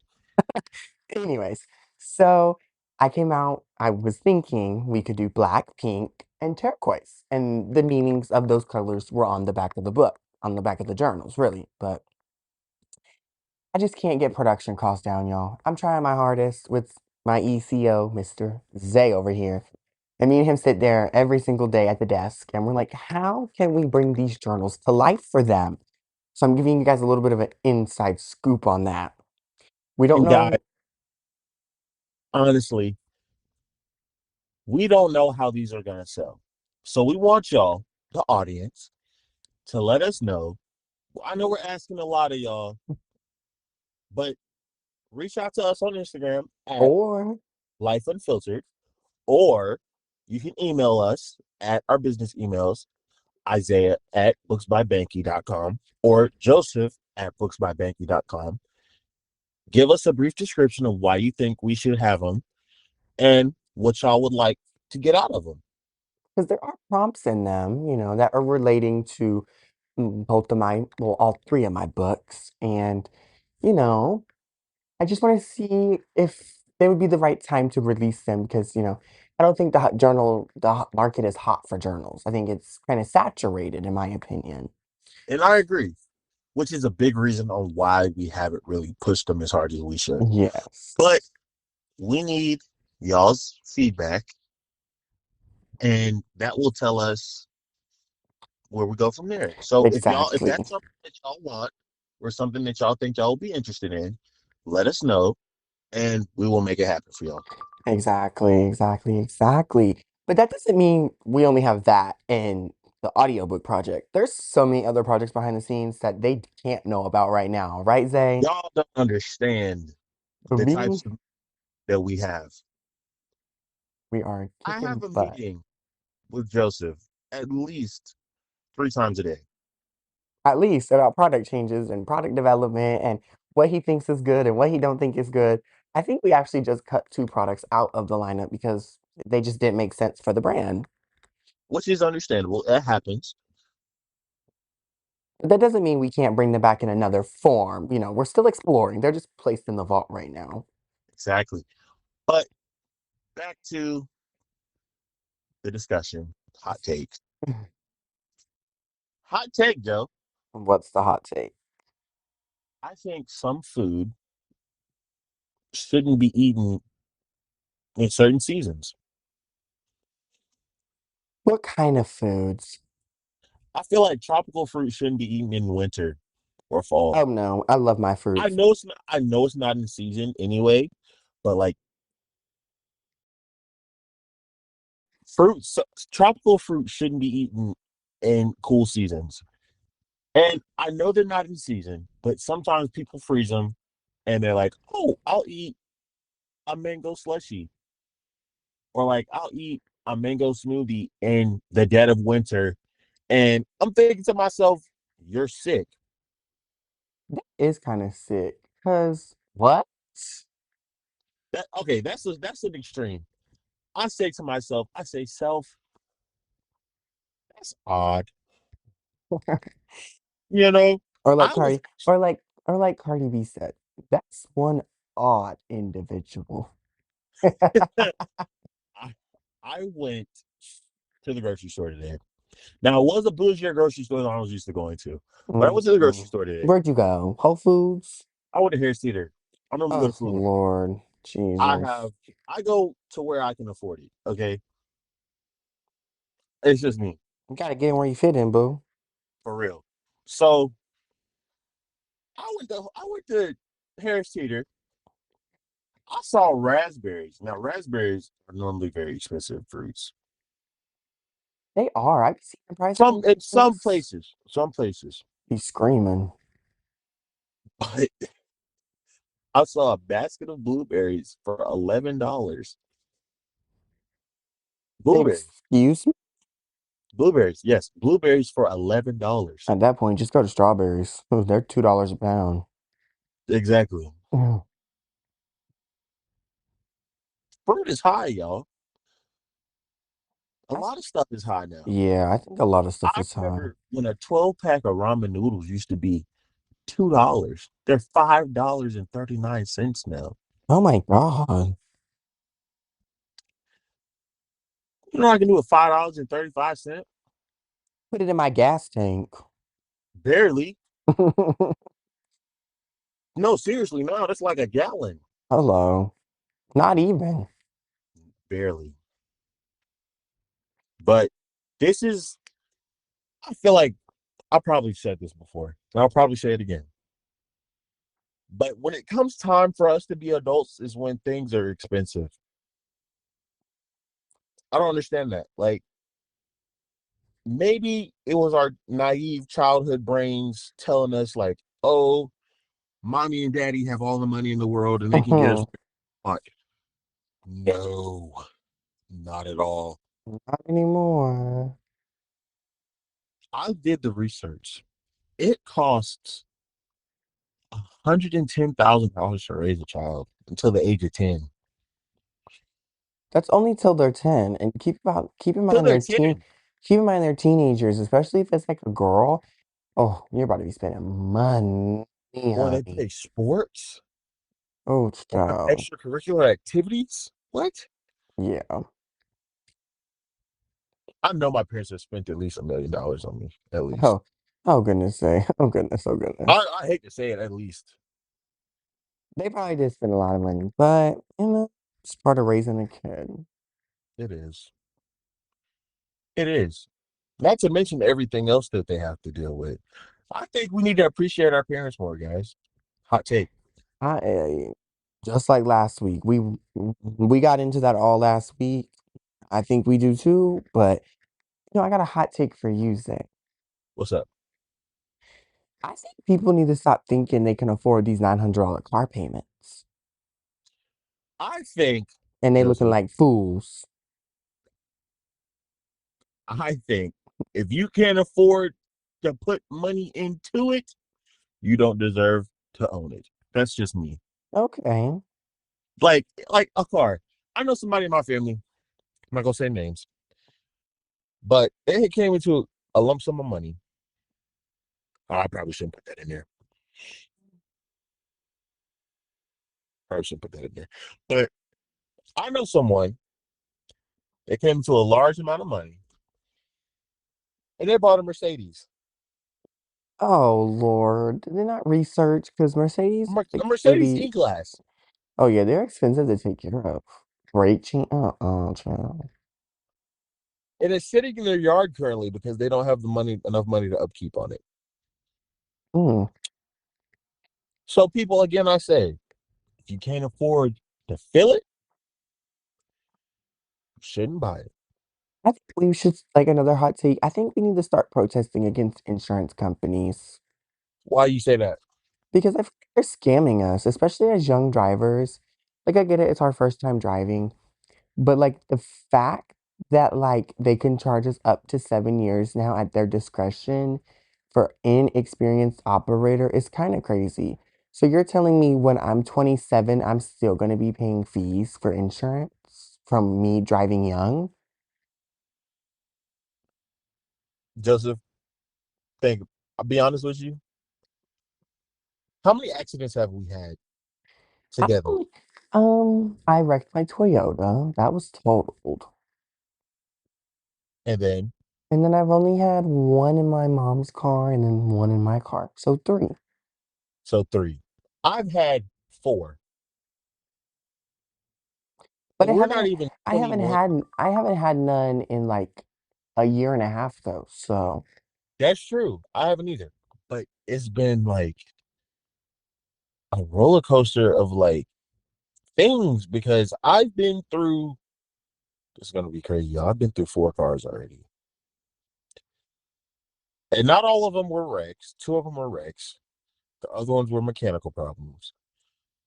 anyways. So I came out, I was thinking we could do black, pink, and turquoise. And the meanings of those colors were on the back of the book, on the back of the journals, really. But I just can't get production costs down, y'all. I'm trying my hardest with my ECO, Mr. Zay over here. And me and him sit there every single day at the desk, and we're like, how can we bring these journals to life for them? So I'm giving you guys a little bit of an inside scoop on that. We don't And guys, know, honestly, we don't know how these are going to sell. So we want y'all, the audience, to let us know. I know we're asking a lot of y'all, but reach out to us on Instagram at or Life Unfiltered, or you can email us at our business emails, Isaiah at booksbybanky.com or Joseph at booksbybanky.com. Give us a brief description of why you think we should have them and what y'all would like to get out of them. because there are prompts in them, that are relating to both of well, all three of my books. And, you know, I just want to see if there would be the right time to release them because, I don't think the market is hot for journals. I think it's kind of saturated, in my opinion. And I agree, which is a big reason on why we haven't really pushed them as hard as we should. Yes, But we need y'all's feedback, and that will tell us where we go from there. So if exactly. that's something that y'all want or something that y'all think y'all will be interested in, let us know and we will make it happen for y'all. Exactly. But that doesn't mean we only have that in the audiobook project. There's so many other projects behind the scenes that they can't know about right now, right, Zay? Y'all don't understand For the me, types of that we have. we are I have kicking a butt. meeting with Joseph at least 3 times a day. At least about product changes and product development and what he thinks is good and what he don't think is good. I think we actually just cut two products out of the lineup because they just didn't make sense for the brand. which is understandable. That happens. But that doesn't mean we can't bring them back in another form. You know, we're still exploring. They're just placed in the vault right now. Exactly. But back to the discussion. Hot takes. Hot take, Joe. What's the hot take? I think some food shouldn't be eaten in certain seasons. What kind of foods? I feel like tropical fruit shouldn't be eaten in winter or fall. Oh no, I love my fruits. I know it's not in season anyway, but like fruits, tropical fruit shouldn't be eaten in cool seasons. And I know they're not in season, but sometimes people freeze them and they're like, "Oh, I'll eat a mango slushy," or like, "I'll eat a mango smoothie in the dead of winter." And I'm thinking to myself, "You're sick." That is kind of sick. Cause what? That okay? That's an extreme. I say to myself, I say, "Self, that's odd." You know, Or like I was Cardi, or like Cardi B said, that's one odd individual. I, I went to the grocery store today. Now, it was a bougier grocery store than I was used to going to, but I went to the grocery Mm. store today. Where'd you go? Whole Foods? I went to Harris Theater. I normally go to Oh Food Lion. Lord, I Jesus! have I go to where I can afford it. Okay, it's just me You gotta get in where you fit in, boo. for real. So I went to Harris Theater. I saw raspberries. Now raspberries are normally very expensive fruits. They are. I be seeing the price Some on in things. some places. Be screaming. But I saw a basket of blueberries for $11. Babe, Blueberries, excuse me? blueberries, yes, blueberries for $11. At that point, just go to strawberries. Oh, they're $2 a pound. Exactly. Mm. Fruit is high, y'all. A That's, lot of stuff is high now. yeah, I think a lot of stuff I is high. remember when a 12 pack of ramen noodles used to be $2. They're $5.39 now. Oh my God. You know what I can do with $5.35? Put it in my gas tank. Barely. No, seriously, no, that's like a gallon. Hello. Not even. Barely. But this is, I feel like I probably said this before, and I'll probably say it again. But when it comes time for us to be adults, is when things are expensive. I don't understand that. Like, maybe it was our naive childhood brains telling us, like, oh, mommy and daddy have all the money in the world and they can get us Not what we want. No, not at all. anymore. I did the research. It costs $110,000 to raise a child until the age of 10. That's only till they're 10. And keep in Till mind they're they're teen 10. keep in mind they're teenagers, especially if it's like a girl. Oh, you're about to be spending money, Or they honey. play sports Oh, or have child. extracurricular activities. What? Yeah. I know my parents have spent at least $1 million on me. At least. Oh, oh goodness sake. Oh goodness, oh goodness. I hate to say it, at least. They probably did spend a lot of money, but it's part of raising a kid. It is. It is. Not to mention everything else that they have to deal with. I think we need to appreciate our parents more, guys. Hot take. I just like last week. We got into that all last week. I think we do too, but I got a hot take for you, Zay. What's up? I think people need to stop thinking they can afford these $900 car payments. I think, And they looking Josie, like fools. I think if you can't afford to put money into it, you don't deserve to own it. That's just me. Okay. like a car. I know somebody in my family. I'm not gonna say names, but it came into a lump sum of money. Oh, I probably shouldn't put that in there. Probably shouldn't put that in there. But I know someone that came into a large amount of money and they bought a Mercedes. Oh Lord, did they not research? Because Mercedes are A like Mercedes really. E-Class. Oh yeah, they're expensive to take care of. Brake change. Child. And it's sitting in their yard currently because they don't have enough money to upkeep on it. Mm. So people, again, I say, if you can't afford to fill it, you shouldn't buy it. I think we should like another hot take. I think we need to start protesting against insurance companies Why you say that? because I feel like they're scamming us, especially as young drivers. Like I get it, it's our first time driving, but like the fact that like they can charge us up to 7 years now at their discretion for inexperienced operator is kind of crazy. So you're telling me when I'm 27, I'm still going to be paying fees for insurance from me driving young? Joseph, think, I'll be honest with you. How many accidents have we had I together? only, I wrecked my Toyota. That was totaled. And then, And then I've only had one in my mom's car and then one in my car. So three. so three. I've had four. But And we're not even I haven't 21. had I haven't had none in like a year and a half though. So That's true. I haven't either. But it's been like a roller coaster of like things because I've been through, it's going to be crazy, y'all. I've been through four cars already. And not all of them were wrecks. Two of them were wrecks. The other ones were mechanical problems.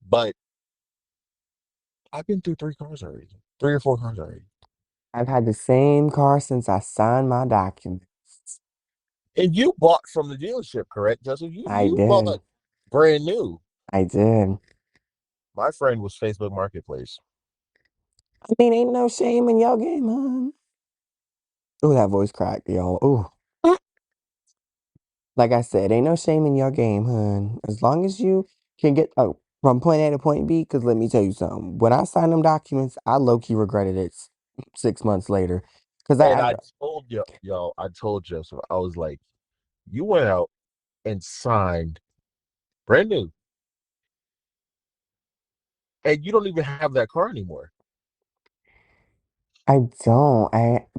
But I've been through three cars already, three or four cars already. I've had the same car since I signed my documents. And you bought from the dealership, correct, Joseph? You I you did. bought brand new. I did. My friend was Facebook Marketplace. I mean, ain't no shame in your game, huh? Ooh, that voice cracked, y'all. Ooh. Like I said, ain't no shame in your game, hun. As long as you can get from point A to point B, because let me tell you something. When I signed them documents, I low-key regretted it 6 months later. Because And I told y'all, I told Joseph, I was like, you went out and signed brand new, and you don't even have that car anymore. I don't.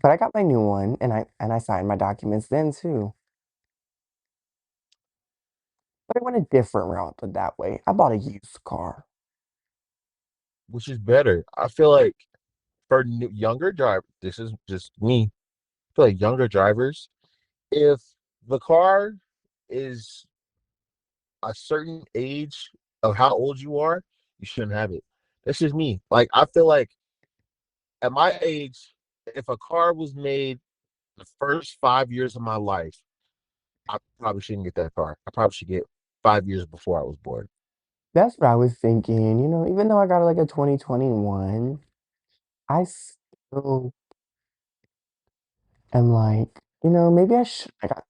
But I got my new one and I signed my documents then too. But I went a different route than that way. I bought a used car. Which is better. I feel like for younger drivers, this is just me. I feel like younger drivers, if the car is a certain age of how old you are, you shouldn't have it. That's just me. Like I feel like at my age, if a car was made the first 5 years of my life, I probably shouldn't get that car. I probably should get 5 years before I was born. That's what I was thinking. Even though I got like a 2021, I still am like, maybe I got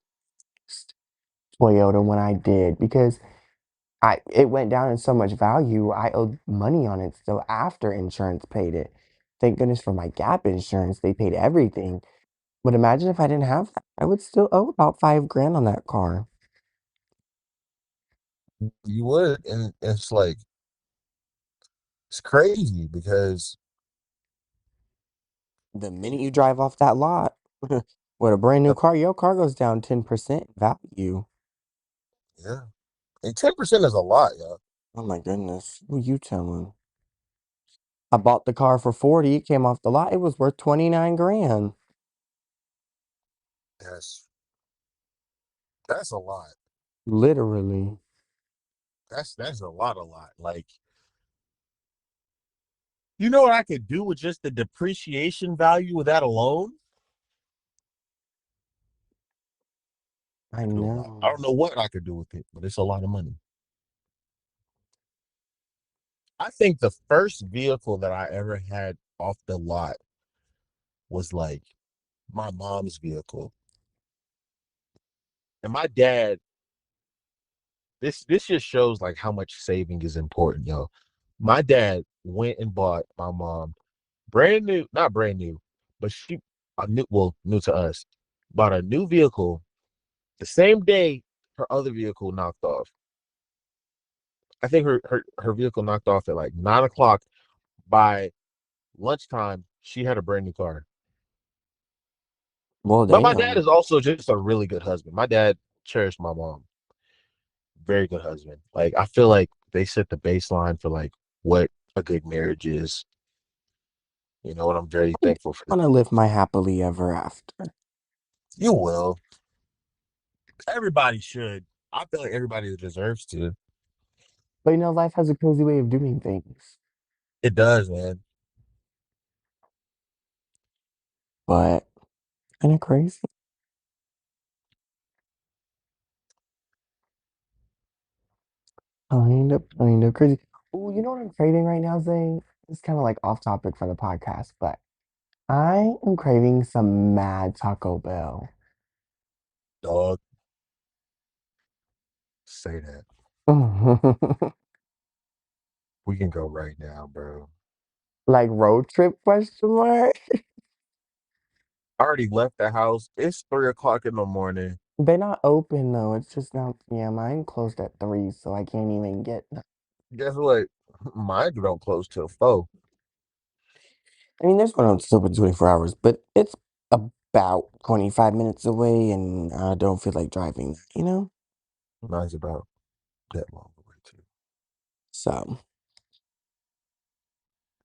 Toyota when I did because it went down in so much value. I owed money on it still after insurance paid it. Thank goodness for my gap insurance. They paid everything. But imagine if I didn't have that. I would still owe about 5 grand on that car. You would, and it's like it's crazy because The minute you drive off that lot with a brand new car, your car goes down 10% in value. yeah, and 10% is a lot, yeah. Oh my goodness. Who you telling? I bought the car for 40. It came off the lot. It was worth 29 grand. That's that's a lot. Literally. That's a lot. Like, you know what I could do with just the depreciation value of that alone? I I could do a lot. I know. don't know what I could do with it, but it's a lot of money. I think the first vehicle that I ever had off the lot was like my mom's vehicle. And my dad, this just shows like how much saving is important, yo. My dad went and bought my mom brand new, not brand new, but she a new, well, new to us, bought a new vehicle the same day her other vehicle knocked off. I think her vehicle knocked off at like 9 o'clock. By lunchtime, she had a brand new car. Well, But my dad damn. is also just a really good husband. My dad cherished my mom. Very good husband. Like I feel like they set the baseline for like what a good marriage is. You know what? I'm very I thankful for that. want to live my happily ever after. You will. Everybody should. I feel like everybody deserves to. But life has a crazy way of doing things. It does, man. But kind of crazy. Kind of crazy. Oh, you know what I'm craving right now, Zane? It's kind of like off topic for the podcast, but I am craving some mad Taco Bell. Dog, say that. We can go right now, bro. Like road trip question mark? I already left the house. It's 3 o'clock in the morning. They're not open though. It's just now. Yeah, mine closed at 3, so I can't even get. Guess what? Mine don't close till 4. I mean, there's one that's open 24 hours, but it's about 25 minutes away, and I don't feel like driving. Mine's about that long away too. So,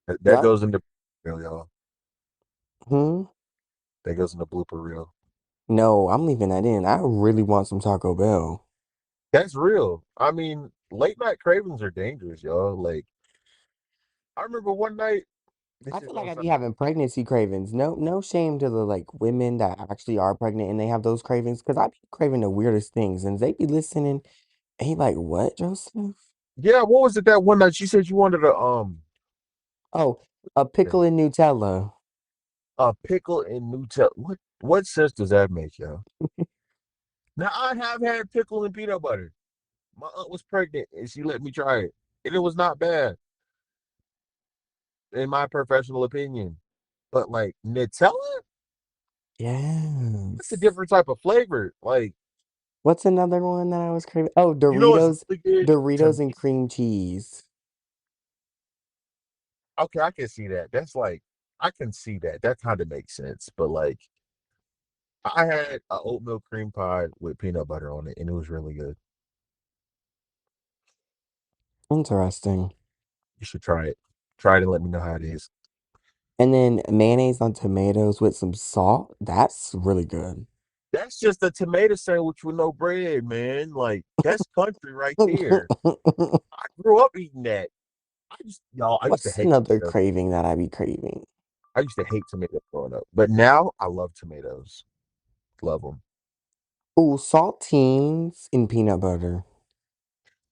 That yep. goes into real, y'all. Hmm. That goes into blooper reel. No, I'm leaving that in. I really want some Taco Bell. That's real. I mean, late night cravings are dangerous, y'all. Like, I remember one night, I this is feel like gonna I be sound, having pregnancy cravings. No, no shame to the like women that actually are pregnant and they have those cravings, because I be craving the weirdest things, and they be listening, and he like, "What, Joseph? yeah, what was it that one night she said you wanted Oh, a pickle and Nutella." a pickle and Nutella? What sense does that make, yo? Now I have had pickle and peanut butter. My aunt was pregnant and she let me try it. And it was not bad, in my professional opinion. But like Nutella, it's a Yes. different type of flavor. Like, What's another one that I was craving? Oh, you know what's Doritos, really good to Doritos and me? cream cheese. Okay, I can see that. That's like I can see that. That kind of makes sense. But like I had a oatmeal cream pie with peanut butter on it, and it was really good. Interesting. You should try it. Try it and let me know how it is. And then mayonnaise on tomatoes with some salt. That's really good. That's just a tomato sandwich with no bread, man. Like that's country right there. I grew up eating that. I used to What's hate another tomatoes. craving that I be craving? I used to hate tomatoes growing up, but now I love tomatoes. Love them. Ooh, saltines in peanut butter.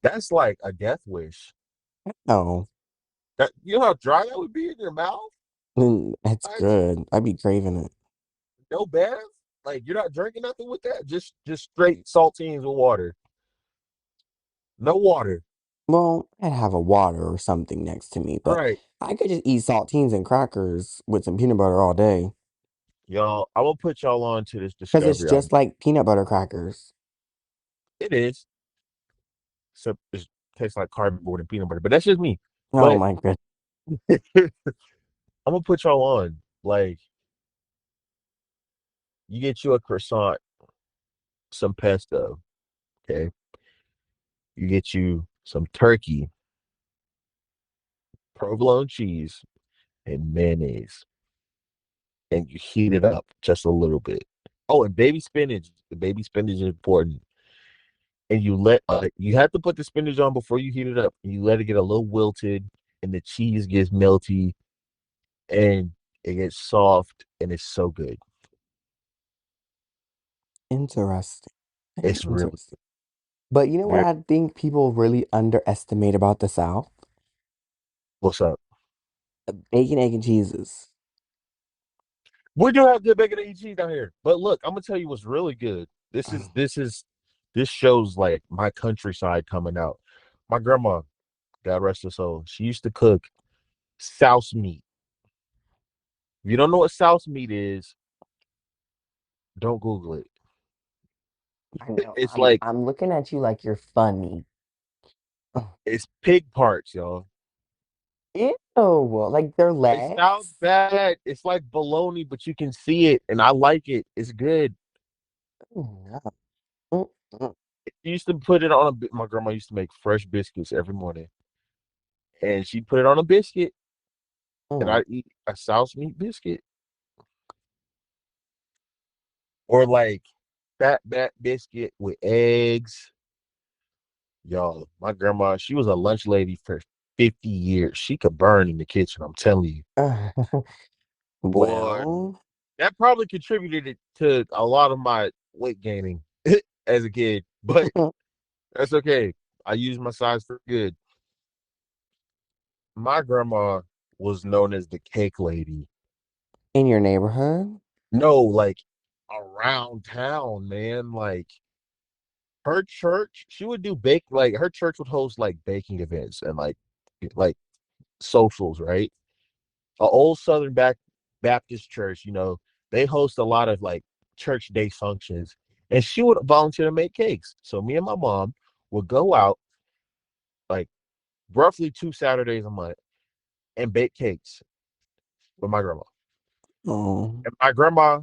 That's like a death wish. Oh, That you know how dry that would be in your mouth. that's Like, good. I be craving it. no bath. Like you're not drinking nothing with that. Just straight saltines with water. No water. Well, I'd have a water or something next to me, but Right. I could just eat saltines and crackers with some peanut butter all day. Y'all, I will put y'all on to this Because it's discovery. just like peanut butter crackers. It is. So it tastes like cardboard and peanut butter, but that's just me. Oh But my goodness. I'm gonna put y'all on. Like, you get you a croissant, some pesto, okay? You get you some turkey, provolone cheese, and mayonnaise, and you heat it up just a little bit. Oh, and baby spinach. The baby spinach is important. And you have to put the spinach on before you heat it up. You let it get a little wilted, and the cheese gets melty, and it gets soft, and it's so good. Interesting. Very It's really interesting. But you know what very. I think people really underestimate about the South? What's up? Bacon, egg, and cheeses. We do have good bacon and cheese down here. But look, I'm gonna tell you what's really good. This shows like my countryside coming out. My grandma, God rest her soul, she used to cook souse meat. If you don't know what souse meat is, don't Google it. I know. It's I'm like I'm looking at you like you're funny. it's pig parts, y'all. Ew, like their It sounds legs. bad. It's like bologna, but you can see it, and I like it. It's good. No. Mm, mm, She used to put it on my grandma used to make fresh biscuits every morning, and she put it on a biscuit, and mm. I eat a souse meat biscuit or like fat biscuit with eggs. Y'all, my grandma, she was a lunch lady for 50 years. She could burn in the kitchen. I'm telling you, boy, Well, that probably contributed to a lot of my weight gaining as a kid, but that's okay. I use my size for good. My grandma was known as the cake lady. in your neighborhood? No, like around town, man. Like her church, she would do bake like her church would host like baking events and like socials, right? A old Southern Baptist church, they host a lot of like church day functions, and she would volunteer to make cakes. So me and my mom would go out like roughly 2 Saturdays a month and bake cakes with my grandma. Oh. And my grandma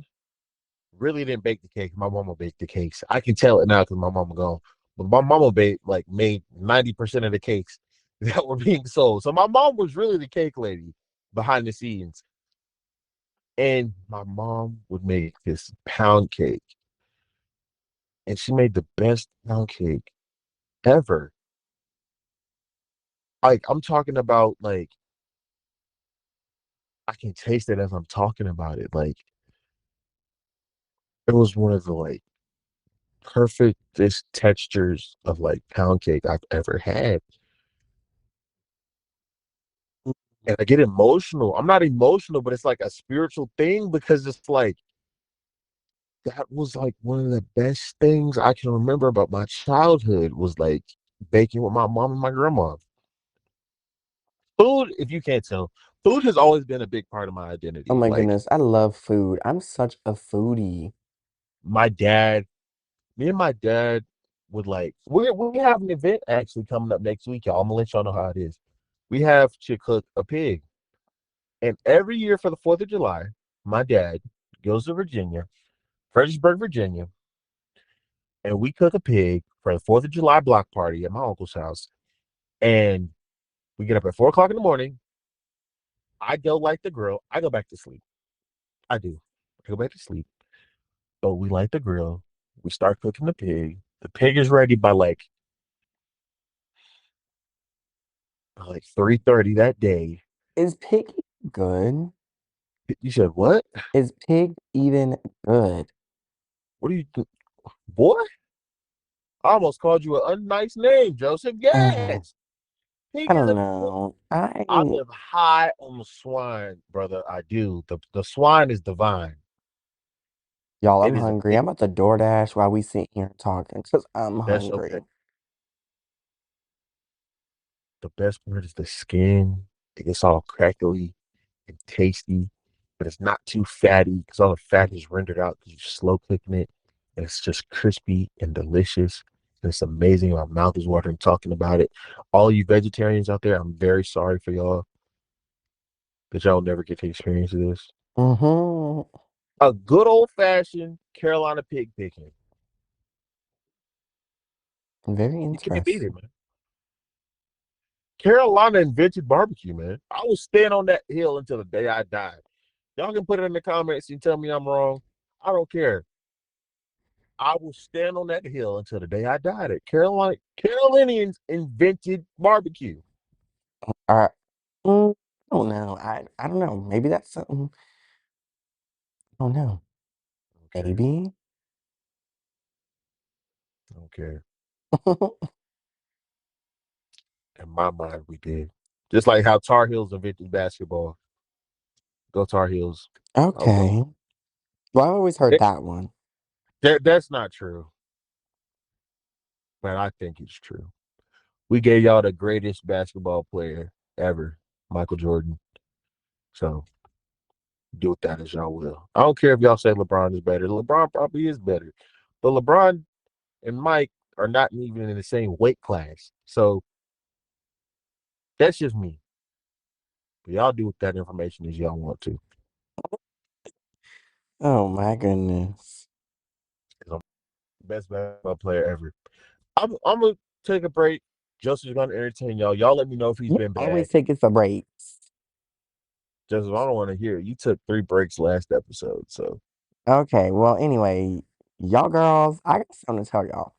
really didn't bake the cake. My mama baked the cakes. I can tell it now because my mama gone. But my mama made 90% of the cakes that were being sold. So my mom was really the cake lady behind the scenes. And my mom would make this pound cake. And she made the best pound cake ever. Like I'm talking about like I can taste it as I'm talking about it. Like it was one of the like perfectest textures of like pound cake I've ever had. And I get emotional. I'm not emotional, but it's like a spiritual thing because it's like that was like one of the best things I can remember about my childhood was like baking with my mom and my grandma. Food, if you can't tell, food has always been a big part of my Oh identity. my Like goodness, I love food. I'm such a foodie. my dad, me and my dad would like we have an event actually coming up next week, y'all. I'm gonna let y'all know how it is. We have to cook a pig. And every year for the 4th of July, my dad goes to Virginia, Fredericksburg, Virginia, and we cook a pig for the 4th of July block party at my uncle's house. And we get up at 4 o'clock in the morning. I go light the grill. I go back to sleep. I do. I go back to sleep. So we light the grill. We start cooking the pig. The pig is ready by like 3:30 that day. Is pig good? You said what? Is pig even good? What do you think? Boy, I almost called you an unnice name, Joseph. Yes. I Pig is don't a know. I live high on the swine, brother. I do. The swine is divine. Y'all, I'm It is hungry. amazing. I'm about to DoorDash while we sit here talking because I'm That's okay. hungry. The best part is the skin. It gets all crackly and tasty, but it's not too fatty because all the fat is rendered out because you're slow cooking it. And it's just crispy and delicious. And it's amazing. My mouth is watering talking about it. All you vegetarians out there, I'm very sorry for y'all that y'all never get to experience this. Mm-hmm. A good old fashioned Carolina pig picking. Very You can't beat it, interesting. man. Carolina invented barbecue, man. I will stand on that hill until the day I die. Y'all can put it in the comments and tell me I'm wrong. I don't care. I will stand on that hill until the day I die. That Carolinians invented barbecue. Uh, I don't know. I don't know. Maybe that's something. I don't know. Okay, Maybe. I don't care. In my mind, we did. Just like how Tar Heels invented basketball. Go Tar Heels. I'll go. Okay. Well, I've always heard That, that one. that's not true, but I think it's true. We gave y'all the greatest basketball player ever, Michael Jordan. So do with that as y'all will. I don't care if y'all say LeBron is better. LeBron probably is better. But LeBron and Mike are not even in the same weight class. So that's just me. But y'all do with that information as y'all want to. Oh my goodness. 'Cause I'm the best basketball player ever. I'm gonna take a break. Joseph's gonna entertain y'all. Y'all let me know if he's You been always bad. taking some breaks. Joseph, I don't want to hear it. You took 3 breaks last episode, so Okay, well, anyway, y'all girls, I got something to tell y'all.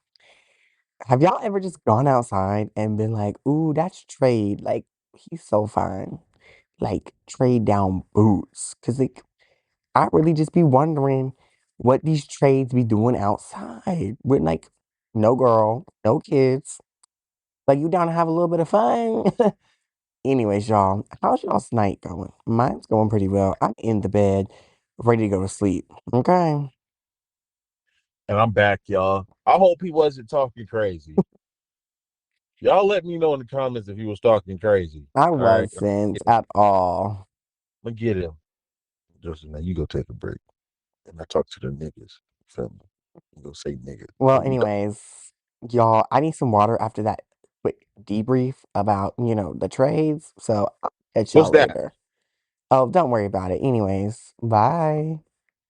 Have y'all ever just gone outside and been like, ooh, that's Trade. Like, he's so fine. Like, trade down boots. Cause like I really just be wondering what these trades be doing outside with like no girl, no kids. Like you down to have a little bit of fun. Anyways, y'all, how's y'all's night going? Mine's going pretty well. I'm in the bed, ready to go to sleep. Okay. and I'm back, y'all. I hope he wasn't talking crazy. Y'all let me know in the comments if he was talking crazy. I All right. wasn't at all. I'm gonna get him. Joseph, now you go take a break. And I talk to the niggas. Feel me? You go say niggas. Well, Let me know. anyways, y'all, I need some water after that quick debrief about, the trades. So I'll catch What's y'all that? later. Oh, don't worry about it. Anyways, bye.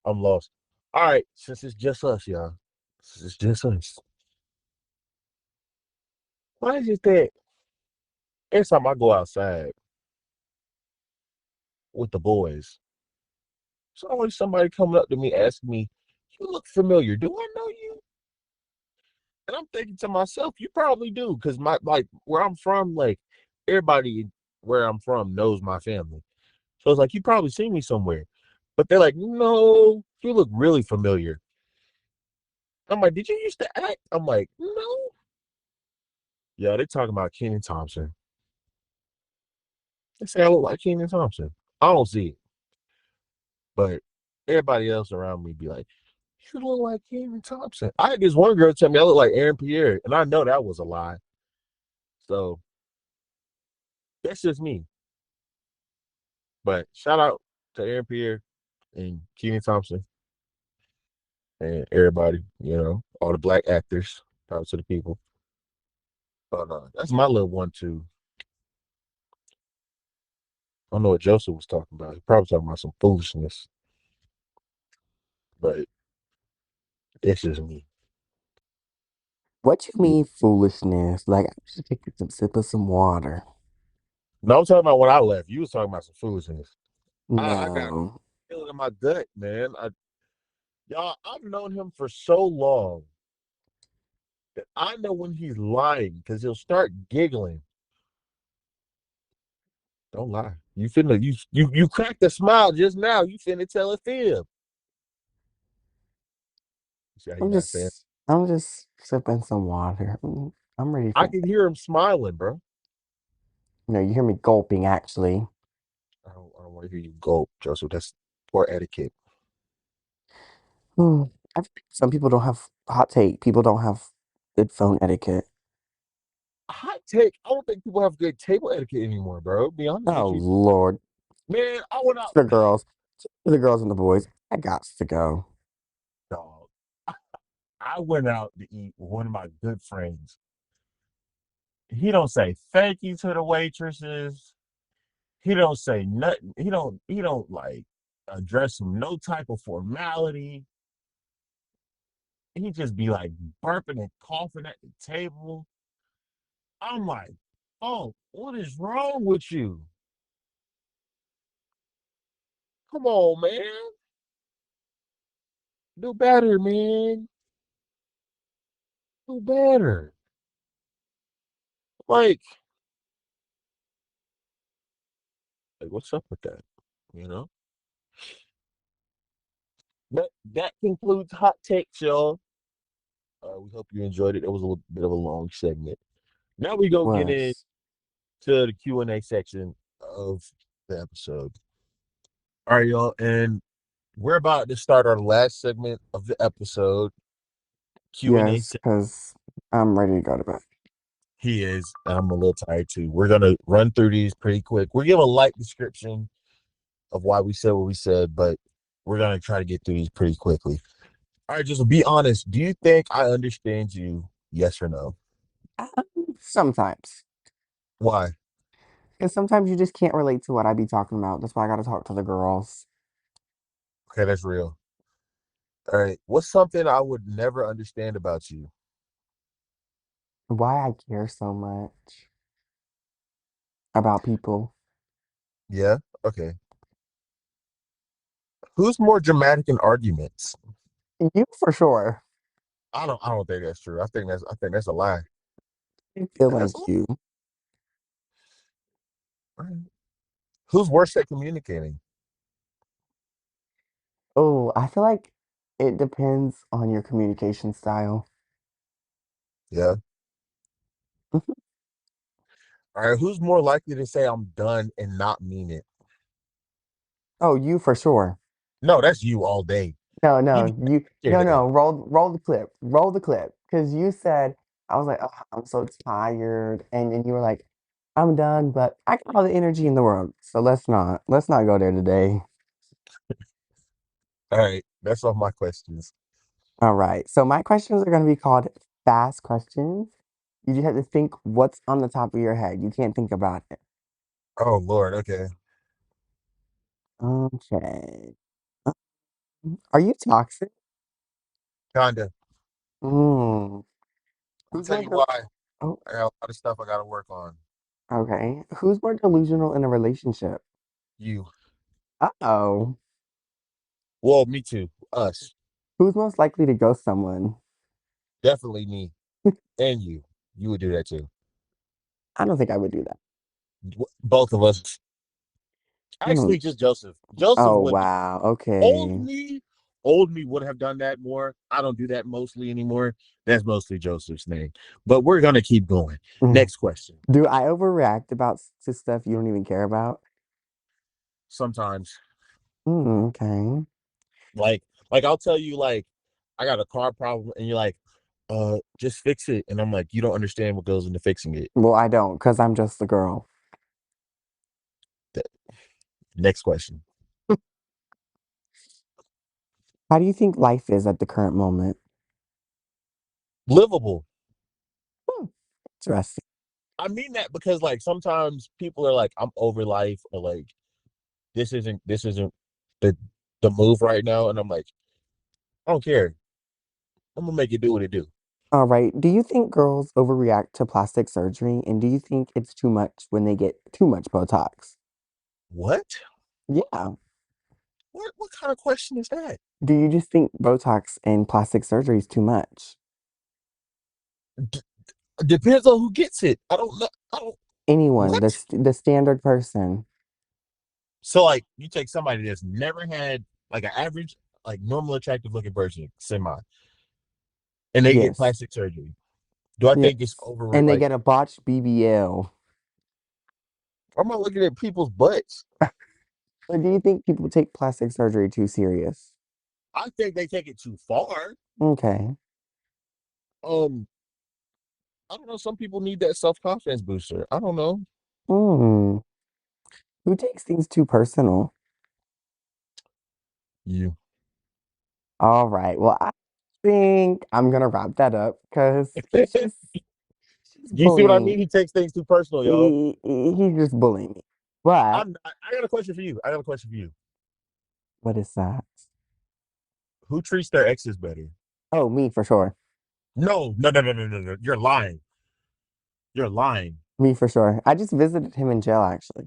I'm lost. All right, since it's just us, y'all. Since it's just us. Why is it that every time I go outside with the boys, it's always somebody coming up to me asking me, "You look familiar. Do I know you?" And I'm thinking to myself, "You probably do, because my like where I'm from, like everybody where I'm from knows my family. So it's like you probably seen me somewhere." But they're like, "No, you look really familiar." I'm like, "Did you used to act?" I'm like, "No." Yeah, they talking about Kenan Thompson. They say I look like Kenan Thompson. I don't see it, but everybody else around me be like, "You look like Kenan Thompson." I had this one girl tell me I look like Aaron Pierre, and I know that was a lie. So that's just me. But shout out to Aaron Pierre and Kenan Thompson and everybody, all the black actors. Shout out to the people. But that's my little one too. I don't know what Joseph was talking about. He probably talking about some foolishness, but it's just me. What you mean foolishness? Like I should take some sip of some water. No, I'm talking about when I left. You was talking about some foolishness. I got a No. feeling in my gut, man. Y'all, I've known him for so long that I know when he's lying because he'll start giggling. Don't lie. You finna you cracked a smile just now. You finna tell a fib. You see how he I'm not saying? just I'm just sipping some water. I'm ready I for can hear him smiling, bro. you hear me gulping actually. I don't want to hear you gulp, Joseph. That's poor etiquette. Hmm. I think some people don't have hot take. People don't have good phone etiquette. Hot take. I don't think people have good table etiquette anymore, bro. Be honest Oh with you, Lord. man. I went out, To the girls. To the girls and the boys. I got to go. dog. I went out to eat with one of my good friends. He don't say thank you to the waitresses. He don't say nothing. He don't like address them no type of formality. He just be like burping and coughing at the table. I'm like, oh, what is wrong with you? Come on, man. Do better, man. Do better. Like, what's up with that? You know? That concludes hot takes, y'all. We hope you enjoyed it. It was a little bit of a long segment. Now we go get in Was. to the Q&A section of the episode. All right, y'all, and we're about to start our last segment of the episode, Q&A. Yes, because I'm ready to go to bed. He is. I'm a little tired too. We're gonna run through these pretty quick. We'll give a light description of why we said what we said, but we're gonna try to get through these pretty quickly. All right, just be honest. Do you think I understand you? Yes or no? Sometimes. Why? Because sometimes you just can't relate to what I be talking about. That's why I gotta talk to the girls. Okay, that's real. All right. What's something I would never understand about you? Why I care so much about people. Yeah. Okay. Who's more dramatic in arguments? You for sure. I don't think that's true. I think that's a lie. I feel That's a like you. lie. Who's worse at communicating? Oh, I feel like it depends on your communication style. Yeah. Mhm. All right. Who's more likely to say I'm done and not mean it? Oh, you for sure. No, that's you all day. No, You no, be you scared no of that. no, roll the clip. Roll the clip. Because you said I was like, oh, I'm so tired. And then you were like, I'm done, but I got all the energy in the world. So let's not go there today. All right. That's all my questions. All right. So my questions are gonna be called fast questions. You just have to think what's on the top of your head. You can't think about it. Oh Lord. Okay. Okay. Are you toxic? Kinda. Mm. I'll Who's tell more you why. oh, I got a lot of stuff I gotta work on. okay. Who's more delusional in a relationship? You. Uh-oh. Well, me too. Us. Who's most likely to ghost someone? Definitely me. And you. You would do that too. I don't think I would do that. Both of us. I don't. Actually, just Joseph. Joseph Oh, would do. wow. Old Okay. me, old me would have done that more. I don't do that mostly anymore. That's mostly Joseph's name. But we're gonna keep going. Mm. Next question. Do I overreact to stuff you don't even care about? Sometimes, Okay. like, I'll tell you, like, I got a car problem, and you're like, just fix it. And I'm like, you don't understand what goes into fixing it. Well, I don't, because I'm just the girl. Th- Next question. How do you think life is at the current moment? Livable. Hmm, interesting. I mean that because like sometimes people are like, I'm over life, or like this isn't the the move right now, and I'm like, I don't care. I'm gonna make it do what it do. All right. Do you think girls overreact to plastic surgery? And do you think it's too much when they get too much Botox? What? Yeah. What kind of question is that? Do you just think Botox and plastic surgery is too much? D- Depends on who gets it. I don't know. I don't. Anyone, What? the standard person. So like, you take somebody that's never had like an average, like normal, attractive looking person, semi, and they get Yes. plastic surgery. Do I think it's Yes. over? And they Like, get a botched BBL. I'm not looking at people's butts. Or do you think people take plastic surgery too serious? I think they take it too far. Okay. Um, I don't know. Some people need that self confidence booster. I don't know. Hmm. Who takes things too personal? You. All right. Well, I think I'm gonna wrap that up because she's You see what I bullying. mean? He takes things too personal, yo. He's just bullying me. But I'm not, I got a question for you. I got a question for you. what is that? Who treats their exes better? Oh, me for sure. No, no, no, no, no, no, no. You're lying. You're lying. Me for sure. I just visited him in jail actually.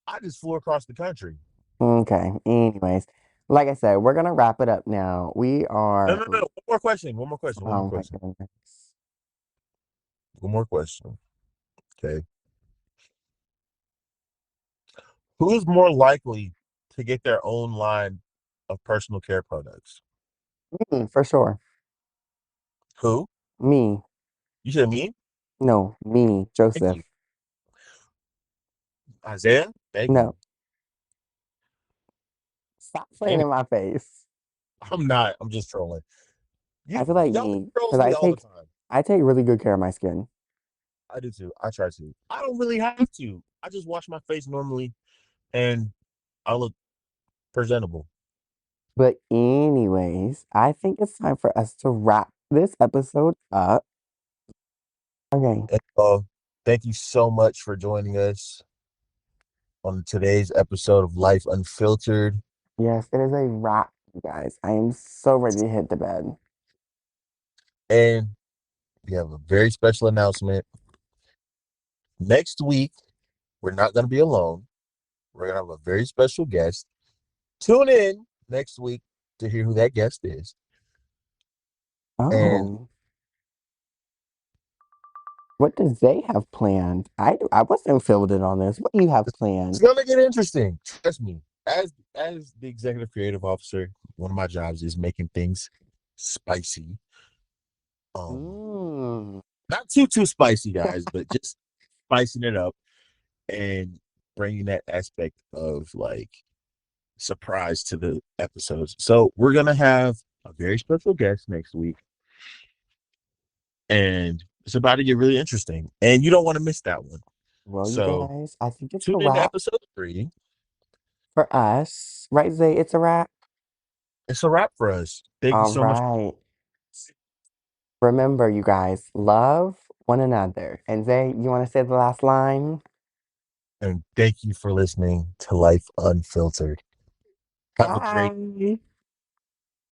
I just flew across the country. Okay. Anyways, like I said, we're gonna wrap it up now. We No, are. no, no. One more question. One more question. One more Oh my question. goodness. One more question. Okay. Who's more likely to get their own line of personal care products? Me for sure. Who? Me. You said me? No, me, Thank Joseph. you. Isaiah, thank you. No, stop playing Any, in my face. I'm not. I'm just trolling. I You feel like Y'all me trolls because me all the time. I take really good care of my skin. I do too. I try to. I don't really have to. I just wash my face normally, and I look presentable. But anyways, I think it's time for us to wrap this episode up. Okay. And, thank you so much for joining us on today's episode of Life Unfiltered. Yes, it is a wrap, you guys. I am so ready to hit the bed. And we have a very special announcement. Next week, we're not going to be alone. We're going to have a very special guest. Tune in next week to hear who that guest is. And Oh, what does they have planned? I wasn't filled in on this. What do you have it's planned? going to get interesting. Trust me. As the executive creative officer, one of my jobs is making things spicy. Um, Mm. Not too spicy, guys, but just spicing it up and bringing that aspect of like surprise to the episodes. So we're gonna have a very special guest next week, and it's about to get really interesting, and you don't want to miss that one. Well, you So guys, I think it's tune a in to wrap episode 3. for us. Right, Zay? It's a wrap. It's a wrap for us. Thank you All so much, right. Remember, you guys, love one another. And Zay, you want to say the last line? and thank you for listening to Life Unfiltered. Have a great Bye.